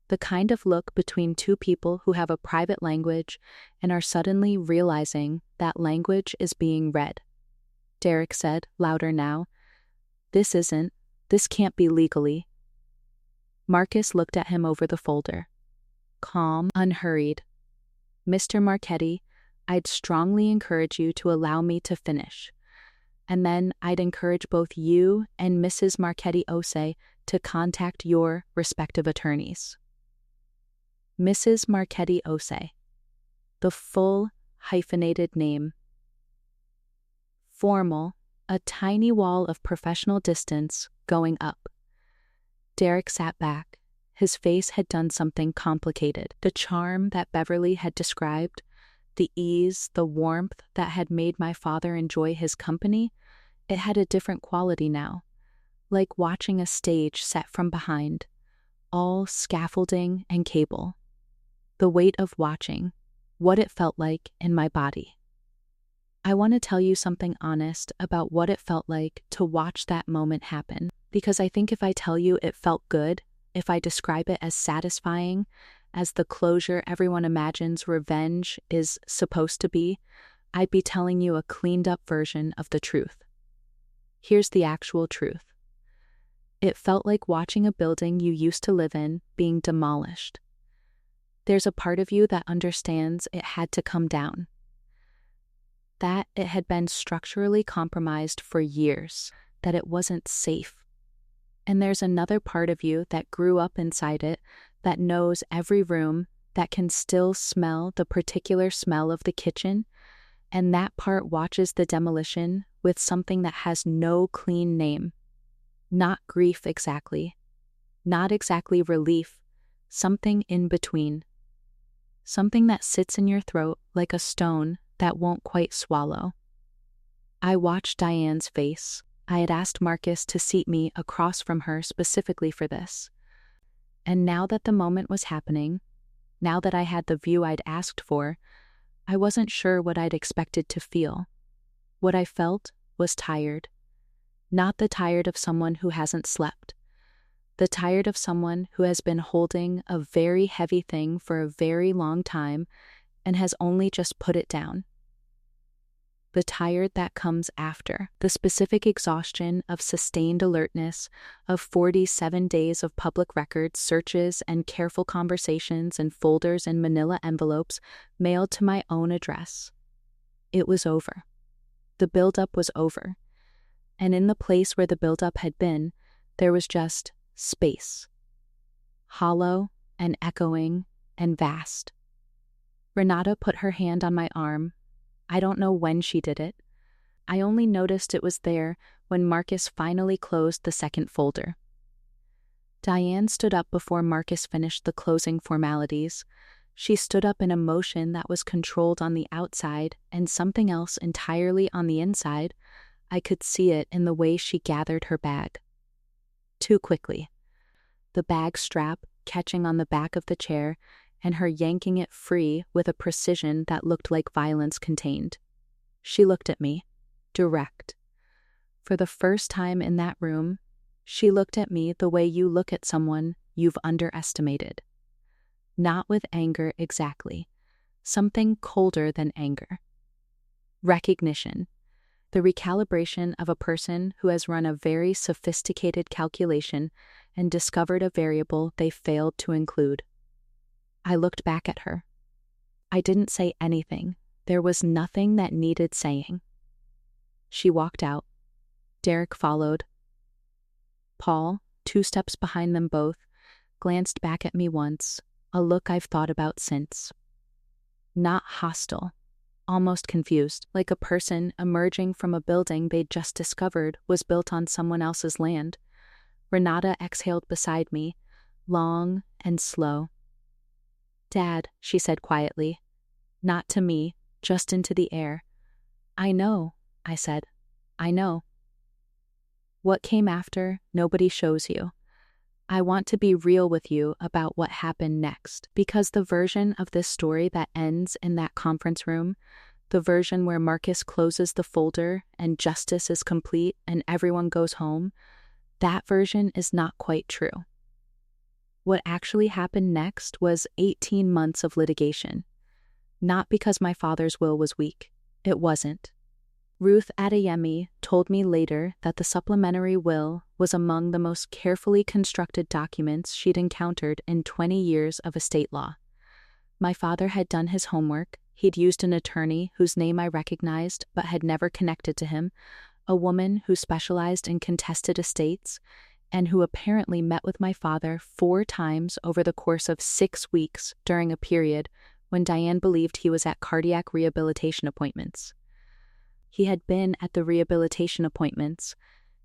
The kind of look between two people who have a private language and are suddenly realizing that language is being read. Derek said, louder now, this can't be legally. Marcus looked at him over the folder. Calm, unhurried. Mr. Marchetti, I'd strongly encourage you to allow me to finish. And then I'd encourage both you and Mrs. Marchetti Osei to contact your respective attorneys. Mrs. Marchetti Osei. The full, hyphenated name. Formal, a tiny wall of professional distance going up. Derek sat back. His face had done something complicated. The charm that Beverly had described, the ease, the warmth that had made my father enjoy his company, it had a different quality now, like watching a stage set from behind, all scaffolding and cable. The weight of watching, what it felt like in my body. I want to tell you something honest about what it felt like to watch that moment happen, because I think if I tell you it felt good, if I describe it as satisfying, as the closure everyone imagines revenge is supposed to be, I'd be telling you a cleaned-up version of the truth. Here's the actual truth. It felt like watching a building you used to live in being demolished. There's a part of you that understands it had to come down. That it had been structurally compromised for years, that it wasn't safe. And there's another part of you that grew up inside it, that knows every room, that can still smell the particular smell of the kitchen, and that part watches the demolition with something that has no clean name. Not grief exactly. Not exactly relief. Something in between. Something that sits in your throat like a stone that won't quite swallow. I watched Diane's face. I had asked Marcus to seat me across from her specifically for this. And now that the moment was happening, now that I had the view I'd asked for, I wasn't sure what I'd expected to feel. What I felt was tired. Not the tired of someone who hasn't slept. The tired of someone who has been holding a very heavy thing for a very long time and has only just put it down. The tired that comes after, the specific exhaustion of sustained alertness, of 47 days of public records, searches, and careful conversations and folders and manila envelopes mailed to my own address. It was over. The buildup was over. And in the place where the buildup had been, there was just space. Hollow and echoing and vast. Renata put her hand on my arm. I don't know when she did it. I only noticed it was there when Marcus finally closed the second folder. Diane stood up before Marcus finished the closing formalities. She stood up in a motion that was controlled on the outside and something else entirely on the inside. I could see it in the way she gathered her bag. Too quickly. The bag strap catching on the back of the chair and her yanking it free with a precision that looked like violence contained. She looked at me, direct. For the first time in that room, she looked at me the way you look at someone you've underestimated. Not with anger exactly, something colder than anger. Recognition. The recalibration of a person who has run a very sophisticated calculation and discovered a variable they failed to include. I looked back at her. I didn't say anything. There was nothing that needed saying. She walked out. Derek followed. Paul, 2 steps behind them both, glanced back at me once, a look I've thought about since. Not hostile, almost confused, like a person emerging from a building they'd just discovered was built on someone else's land. Renata exhaled beside me, long and slow. "Dad," she said quietly, not to me, just into the air. "I know," I said. "I know." What came after, nobody shows you. I want to be real with you about what happened next, because the version of this story that ends in that conference room, the version where Marcus closes the folder and justice is complete and everyone goes home, that version is not quite true. What actually happened next was 18 months of litigation. Not because my father's will was weak. It wasn't. Ruth Adeyemi told me later that the supplementary will was among the most carefully constructed documents she'd encountered in 20 years of estate law. My father had done his homework. He'd used an attorney whose name I recognized but had never connected to him, a woman who specialized in contested estates, and who apparently met with my father 4 times over the course of 6 weeks during a period when Diane believed he was at cardiac rehabilitation appointments. He had been at the rehabilitation appointments.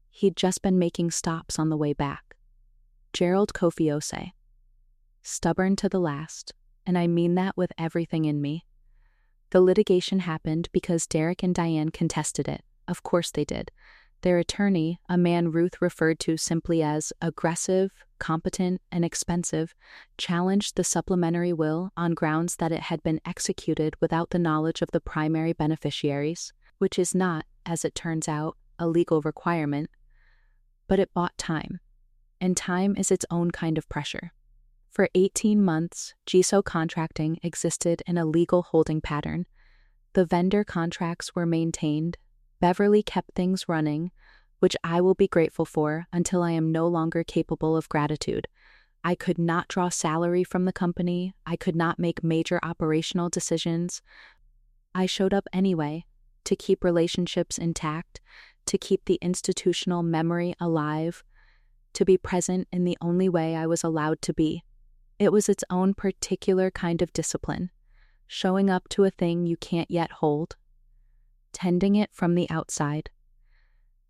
He'd just been making stops on the way back. Gerald Osei. Stubborn to the last, and I mean that with everything in me. The litigation happened because Derek and Diane contested it. Of course they did. Their attorney, a man Ruth referred to simply as aggressive, competent, and expensive, challenged the supplementary will on grounds that it had been executed without the knowledge of the primary beneficiaries, which is not, as it turns out, a legal requirement. But it bought time, and time is its own kind of pressure. For 18 months, GSO contracting existed in a legal holding pattern. The vendor contracts were maintained. Beverly kept things running, which I will be grateful for until I am no longer capable of gratitude. I could not draw salary from the company. I could not make major operational decisions. I showed up anyway, to keep relationships intact, to keep the institutional memory alive, to be present in the only way I was allowed to be. It was its own particular kind of discipline, showing up to a thing you can't yet hold, tending it from the outside.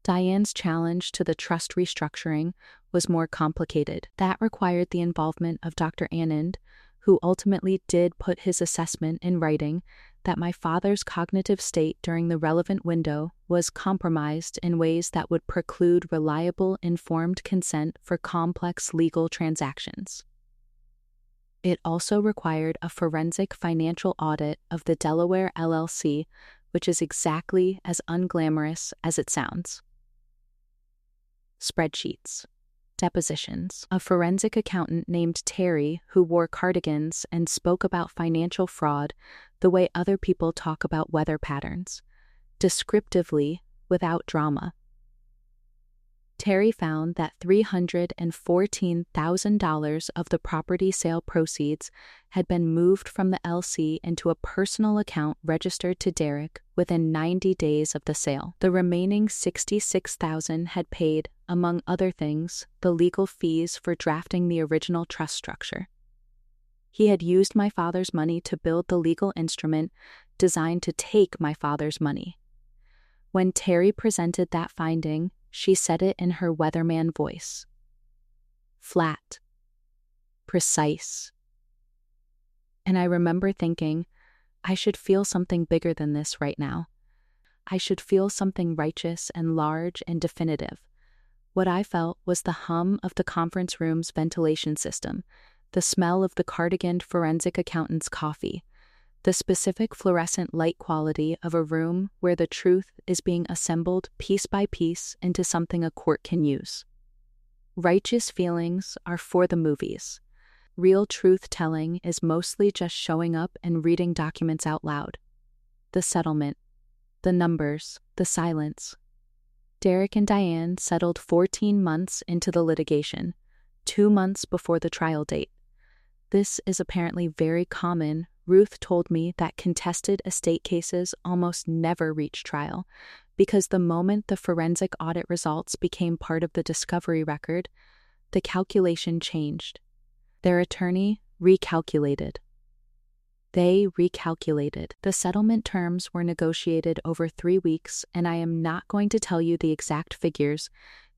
Diane's challenge to the trust restructuring was more complicated. That required the involvement of Dr. Anand, who ultimately did put his assessment in writing that my father's cognitive state during the relevant window was compromised in ways that would preclude reliable, informed consent for complex legal transactions. It also required a forensic financial audit of the Delaware LLC, which is exactly as unglamorous as it sounds. Spreadsheets. Depositions. A forensic accountant named Terri who wore cardigans and spoke about financial fraud the way other people talk about weather patterns, descriptively, without drama. Terri found that $314,000 of the property sale proceeds had been moved from the LC into a personal account registered to Derek within 90 days of the sale. The remaining $66,000 had paid, among other things, the legal fees for drafting the original trust structure. He had used my father's money to build the legal instrument designed to take my father's money. When Terri presented that finding, she said it in her weatherman voice. Flat. Precise. And I remember thinking, I should feel something bigger than this right now. I should feel something righteous and large and definitive. What I felt was the hum of the conference room's ventilation system, the smell of the cardiganed forensic accountant's coffee, the specific fluorescent light quality of a room where the truth is being assembled piece by piece into something a court can use. Righteous feelings are for the movies. Real truth-telling is mostly just showing up and reading documents out loud. The settlement, the numbers, the silence. Derek and Diane settled 14 months into the litigation. 2 months before the trial date. This is apparently very common. Ruth told me that contested estate cases almost never reach trial because the moment the forensic audit results became part of the discovery record, the calculation changed. Their attorney recalculated. They recalculated. The settlement terms were negotiated over 3 weeks, and I am not going to tell you the exact figures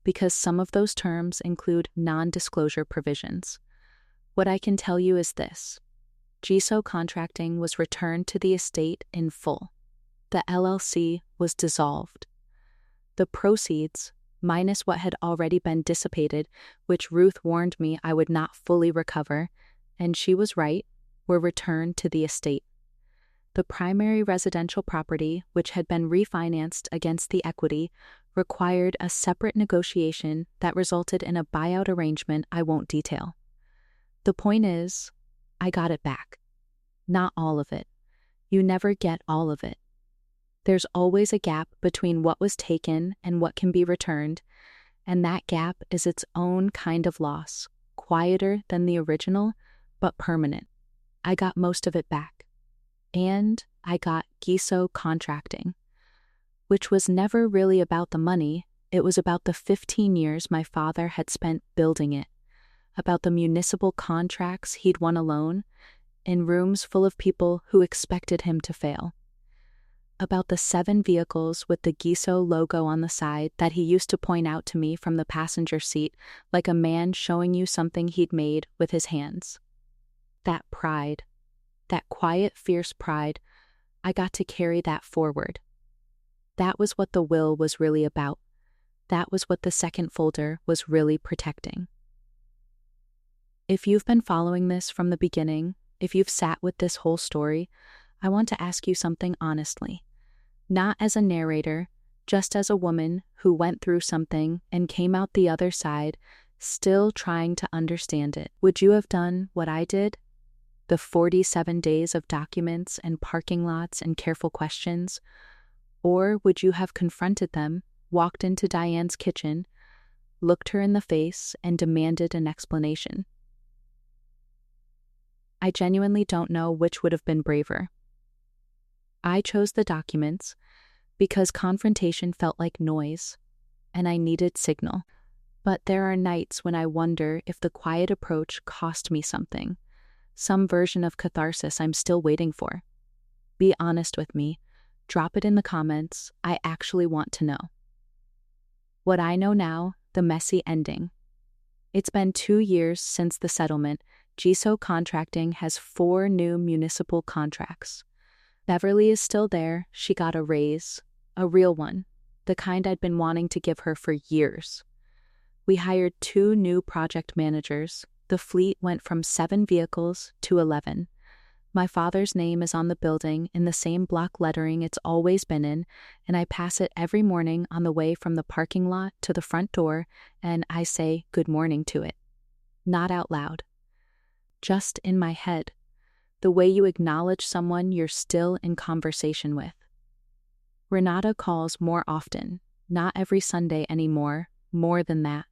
because some of those terms include non-disclosure provisions. What I can tell you is this. GSO contracting was returned to the estate in full. The LLC was dissolved. The proceeds, minus what had already been dissipated, which Ruth warned me I would not fully recover, and she was right, were returned to the estate. The primary residential property, which had been refinanced against the equity, required a separate negotiation that resulted in a buyout arrangement I won't detail. The point is, I got it back. Not all of it. You never get all of it. There's always a gap between what was taken and what can be returned, and that gap is its own kind of loss, quieter than the original, but permanent. I got most of it back. And I got GSO contracting, which was never really about the money. It was about the 15 years my father had spent building it, about the municipal contracts he'd won alone, in rooms full of people who expected him to fail, about the 7 vehicles with the GSO logo on the side that he used to point out to me from the passenger seat like a man showing you something he'd made with his hands. That pride, that quiet, fierce pride, I got to carry that forward. That was what the will was really about. That was what the second folder was really protecting. If you've been following this from the beginning, if you've sat with this whole story, I want to ask you something honestly. Not as a narrator, just as a woman who went through something and came out the other side, still trying to understand it. Would you have done what I did? The 47 days of documents and parking lots and careful questions? Or would you have confronted them, walked into Diane's kitchen, looked her in the face, and demanded an explanation? I genuinely don't know which would have been braver. I chose the documents because confrontation felt like noise, and I needed signal. But there are nights when I wonder if the quiet approach cost me something, some version of catharsis I'm still waiting for. Be honest with me. Drop it in the comments. I actually want to know. What I know now, the messy ending. It's been 2 years since the settlement. GSO Contracting has 4 new municipal contracts. Beverly is still there. She got a raise, a real one, the kind I'd been wanting to give her for years. We hired 2 new project managers. The fleet went from 7 vehicles to 11. My father's name is on the building in the same block lettering it's always been in, and I pass it every morning on the way from the parking lot to the front door, and I say good morning to it. Not out loud. Just in my head, the way you acknowledge someone you're still in conversation with. Renata calls more often, not every Sunday anymore, more than that.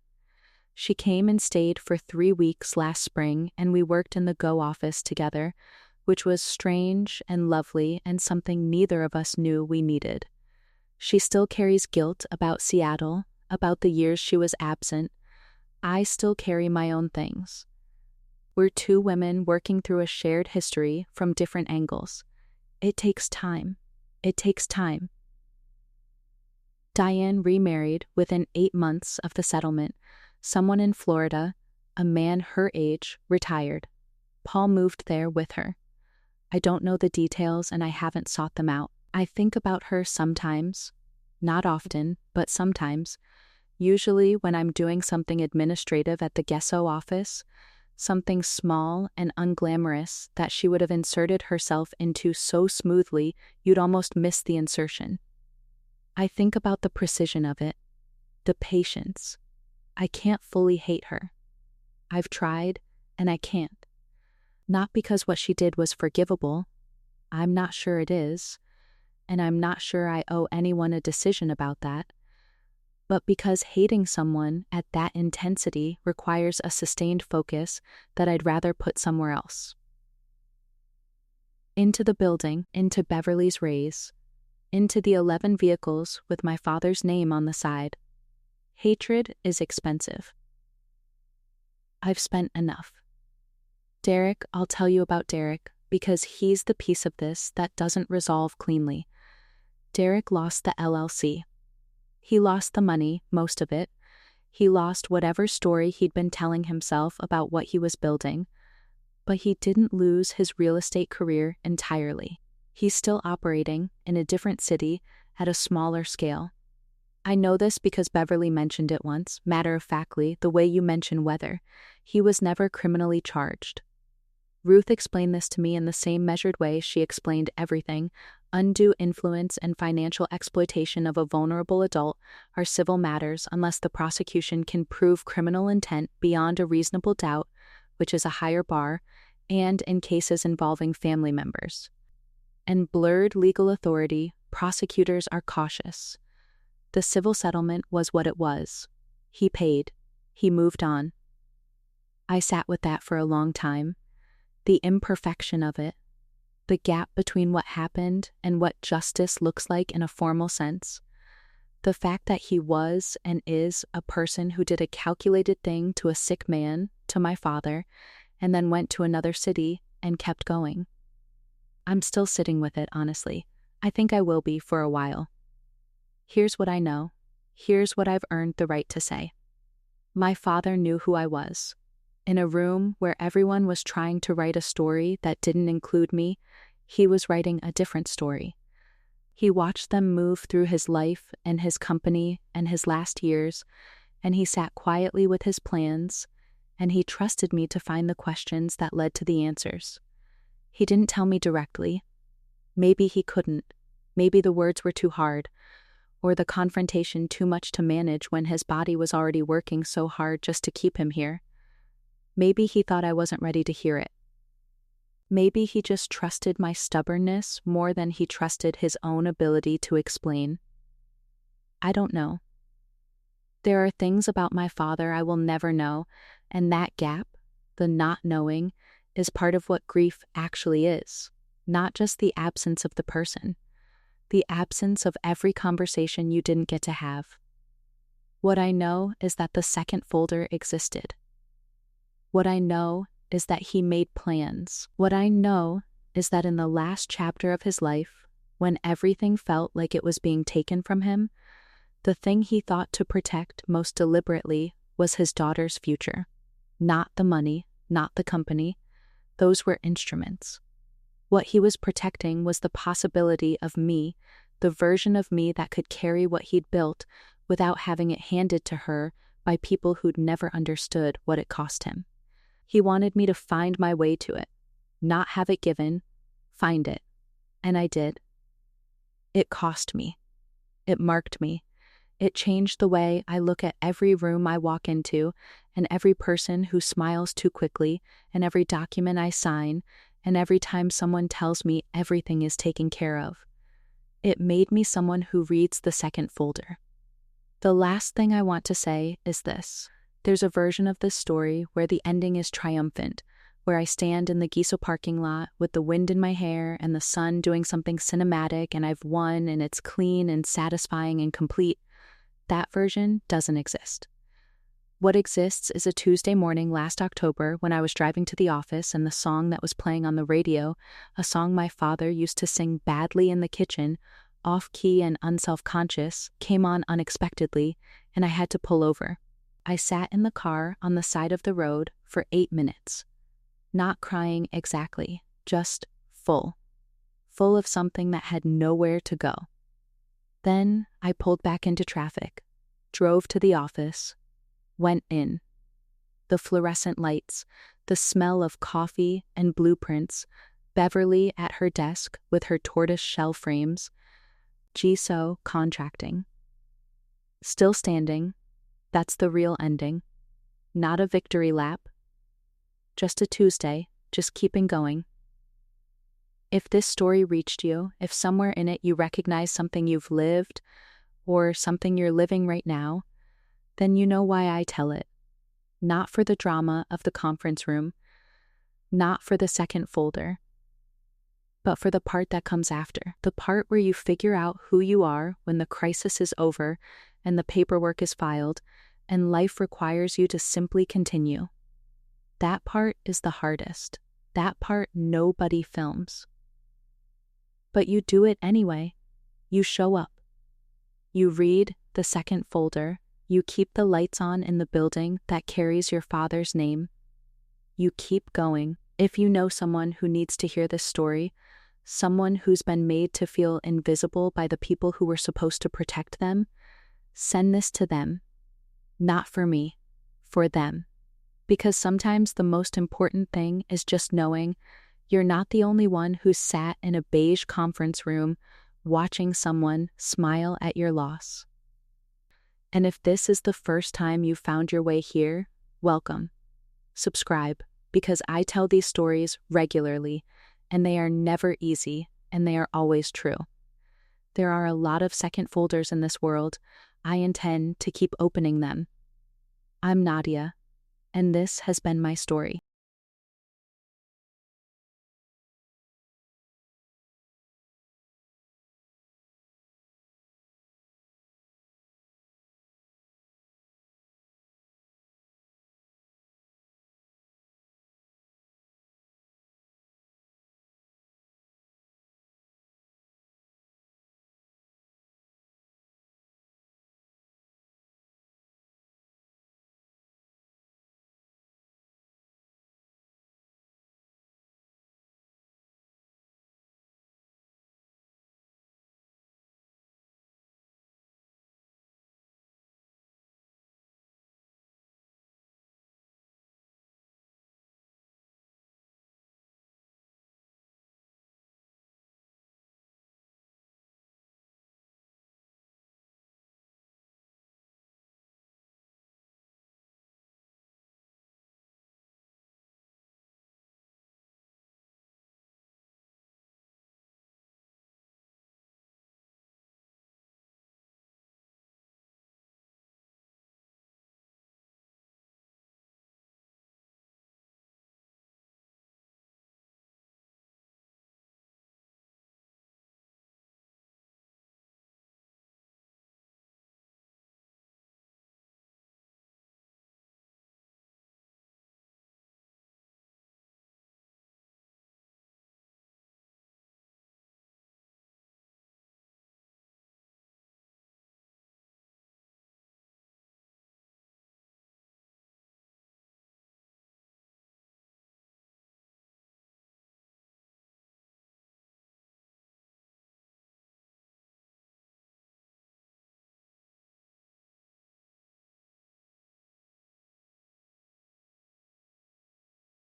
She came and stayed for 3 weeks last spring, and we worked in the Go office together, which was strange and lovely and something neither of us knew we needed. She still carries guilt about Seattle, about the years she was absent. I still carry my own things. We're 2 women working through a shared history from different angles. It takes time. It takes time. Diane remarried within 8 months of the settlement. Someone in Florida, a man her age, retired. Paul moved there with her. I don't know the details and I haven't sought them out. I think about her sometimes, not often, but sometimes, usually when I'm doing something administrative at the GSO office, something small and unglamorous that she would have inserted herself into so smoothly you'd almost miss the insertion. I think about the precision of it, the patience. I can't fully hate her. I've tried, and I can't. Not because what she did was forgivable. I'm not sure it is, and I'm not sure I owe anyone a decision about that. but because hating someone at that intensity requires a sustained focus that I'd rather put somewhere else. Into the building, into Beverly's raise, into the 11 vehicles with my father's name on the side. Hatred is expensive. I've spent enough. Derek, I'll tell you about Derek, because he's the piece of this that doesn't resolve cleanly. Derek lost the LLC. He lost the money, most of it. He lost whatever story he'd been telling himself about what he was building. But he didn't lose his real estate career entirely. He's still operating in a different city at a smaller scale. I know this because Beverly mentioned it once, matter-of-factly, the way you mention weather. He was never criminally charged. Ruth explained this to me in the same measured way she explained everything. Undue influence and financial exploitation of a vulnerable adult are civil matters unless the prosecution can prove criminal intent beyond a reasonable doubt, which is a higher bar, and in cases involving family members. And blurred legal authority, prosecutors are cautious. The civil settlement was what it was. He paid. He moved on. I sat with that for a long time. The imperfection of it. The gap between what happened and what justice looks like in a formal sense. The fact that he was and is a person who did a calculated thing to a sick man, to my father, and then went to another city and kept going. I'm still sitting with it, honestly. I think I will be for a while. Here's what I know. Here's what I've earned the right to say. My father knew who I was. In a room where everyone was trying to write a story that didn't include me, he was writing a different story. He watched them move through his life and his company and his last years, and he sat quietly with his plans, and he trusted me to find the questions that led to the answers. He didn't tell me directly. Maybe he couldn't. Maybe the words were too hard, or the confrontation too much to manage when his body was already working so hard just to keep him here. Maybe he thought I wasn't ready to hear it. Maybe he just trusted my stubbornness more than he trusted his own ability to explain. I don't know. There are things about my father I will never know, and that gap, the not knowing, is part of what grief actually is, not just the absence of the person, the absence of every conversation you didn't get to have. What I know is that the second folder existed. What I know is that he made plans. What I know is that in the last chapter of his life, when everything felt like it was being taken from him, the thing he thought to protect most deliberately was his daughter's future. Not the money, not the company. Those were instruments. What he was protecting was the possibility of me, the version of me that could carry what he'd built without having it handed to her by people who'd never understood what it cost him. He wanted me to find my way to it, not have it given, find it. And I did. It cost me. It marked me. It changed the way I look at every room I walk into, and every person who smiles too quickly, and every document I sign, and every time someone tells me everything is taken care of. It made me someone who reads the second folder. The last thing I want to say is this. There's a version of this story where the ending is triumphant, where I stand in the Giso parking lot with the wind in my hair and the sun doing something cinematic and I've won and it's clean and satisfying and complete. That version doesn't exist. What exists is a Tuesday morning last October when I was driving to the office and the song that was playing on the radio, a song my father used to sing badly in the kitchen, off-key and unself-conscious, came on unexpectedly, and I had to pull over. I sat in the car on the side of the road for 8 minutes. Not crying exactly, just full of something that had nowhere to go. Then I pulled back into traffic, drove to the office, went in. The fluorescent lights, the smell of coffee and blueprints, Beverly at her desk with her tortoise shell frames, Giso contracting. Still standing. That's the real ending. Not a victory lap. Just a Tuesday, just keeping going. If this story reached you, if somewhere in it you recognize something you've lived, or something you're living right now, then you know why I tell it. Not for the drama of the conference room, not for the second folder, but for the part that comes after. The part where you figure out who you are when the crisis is over and the paperwork is filed and life requires you to simply continue. That part is the hardest. That part nobody films. But you do it anyway. You show up. You read the second folder. You keep the lights on in the building that carries your father's name. You keep going. If you know someone who needs to hear this story, someone who's been made to feel invisible by the people who were supposed to protect them, send this to them. Not for me, for them. Because sometimes the most important thing is just knowing you're not the only one who's sat in a beige conference room watching someone smile at your loss. And if this is the first time you found your way here, welcome. Subscribe, because I tell these stories regularly, and they are never easy, and they are always true. There are a lot of second folders in this world. I intend to keep opening them. I'm Nadia, and this has been my story.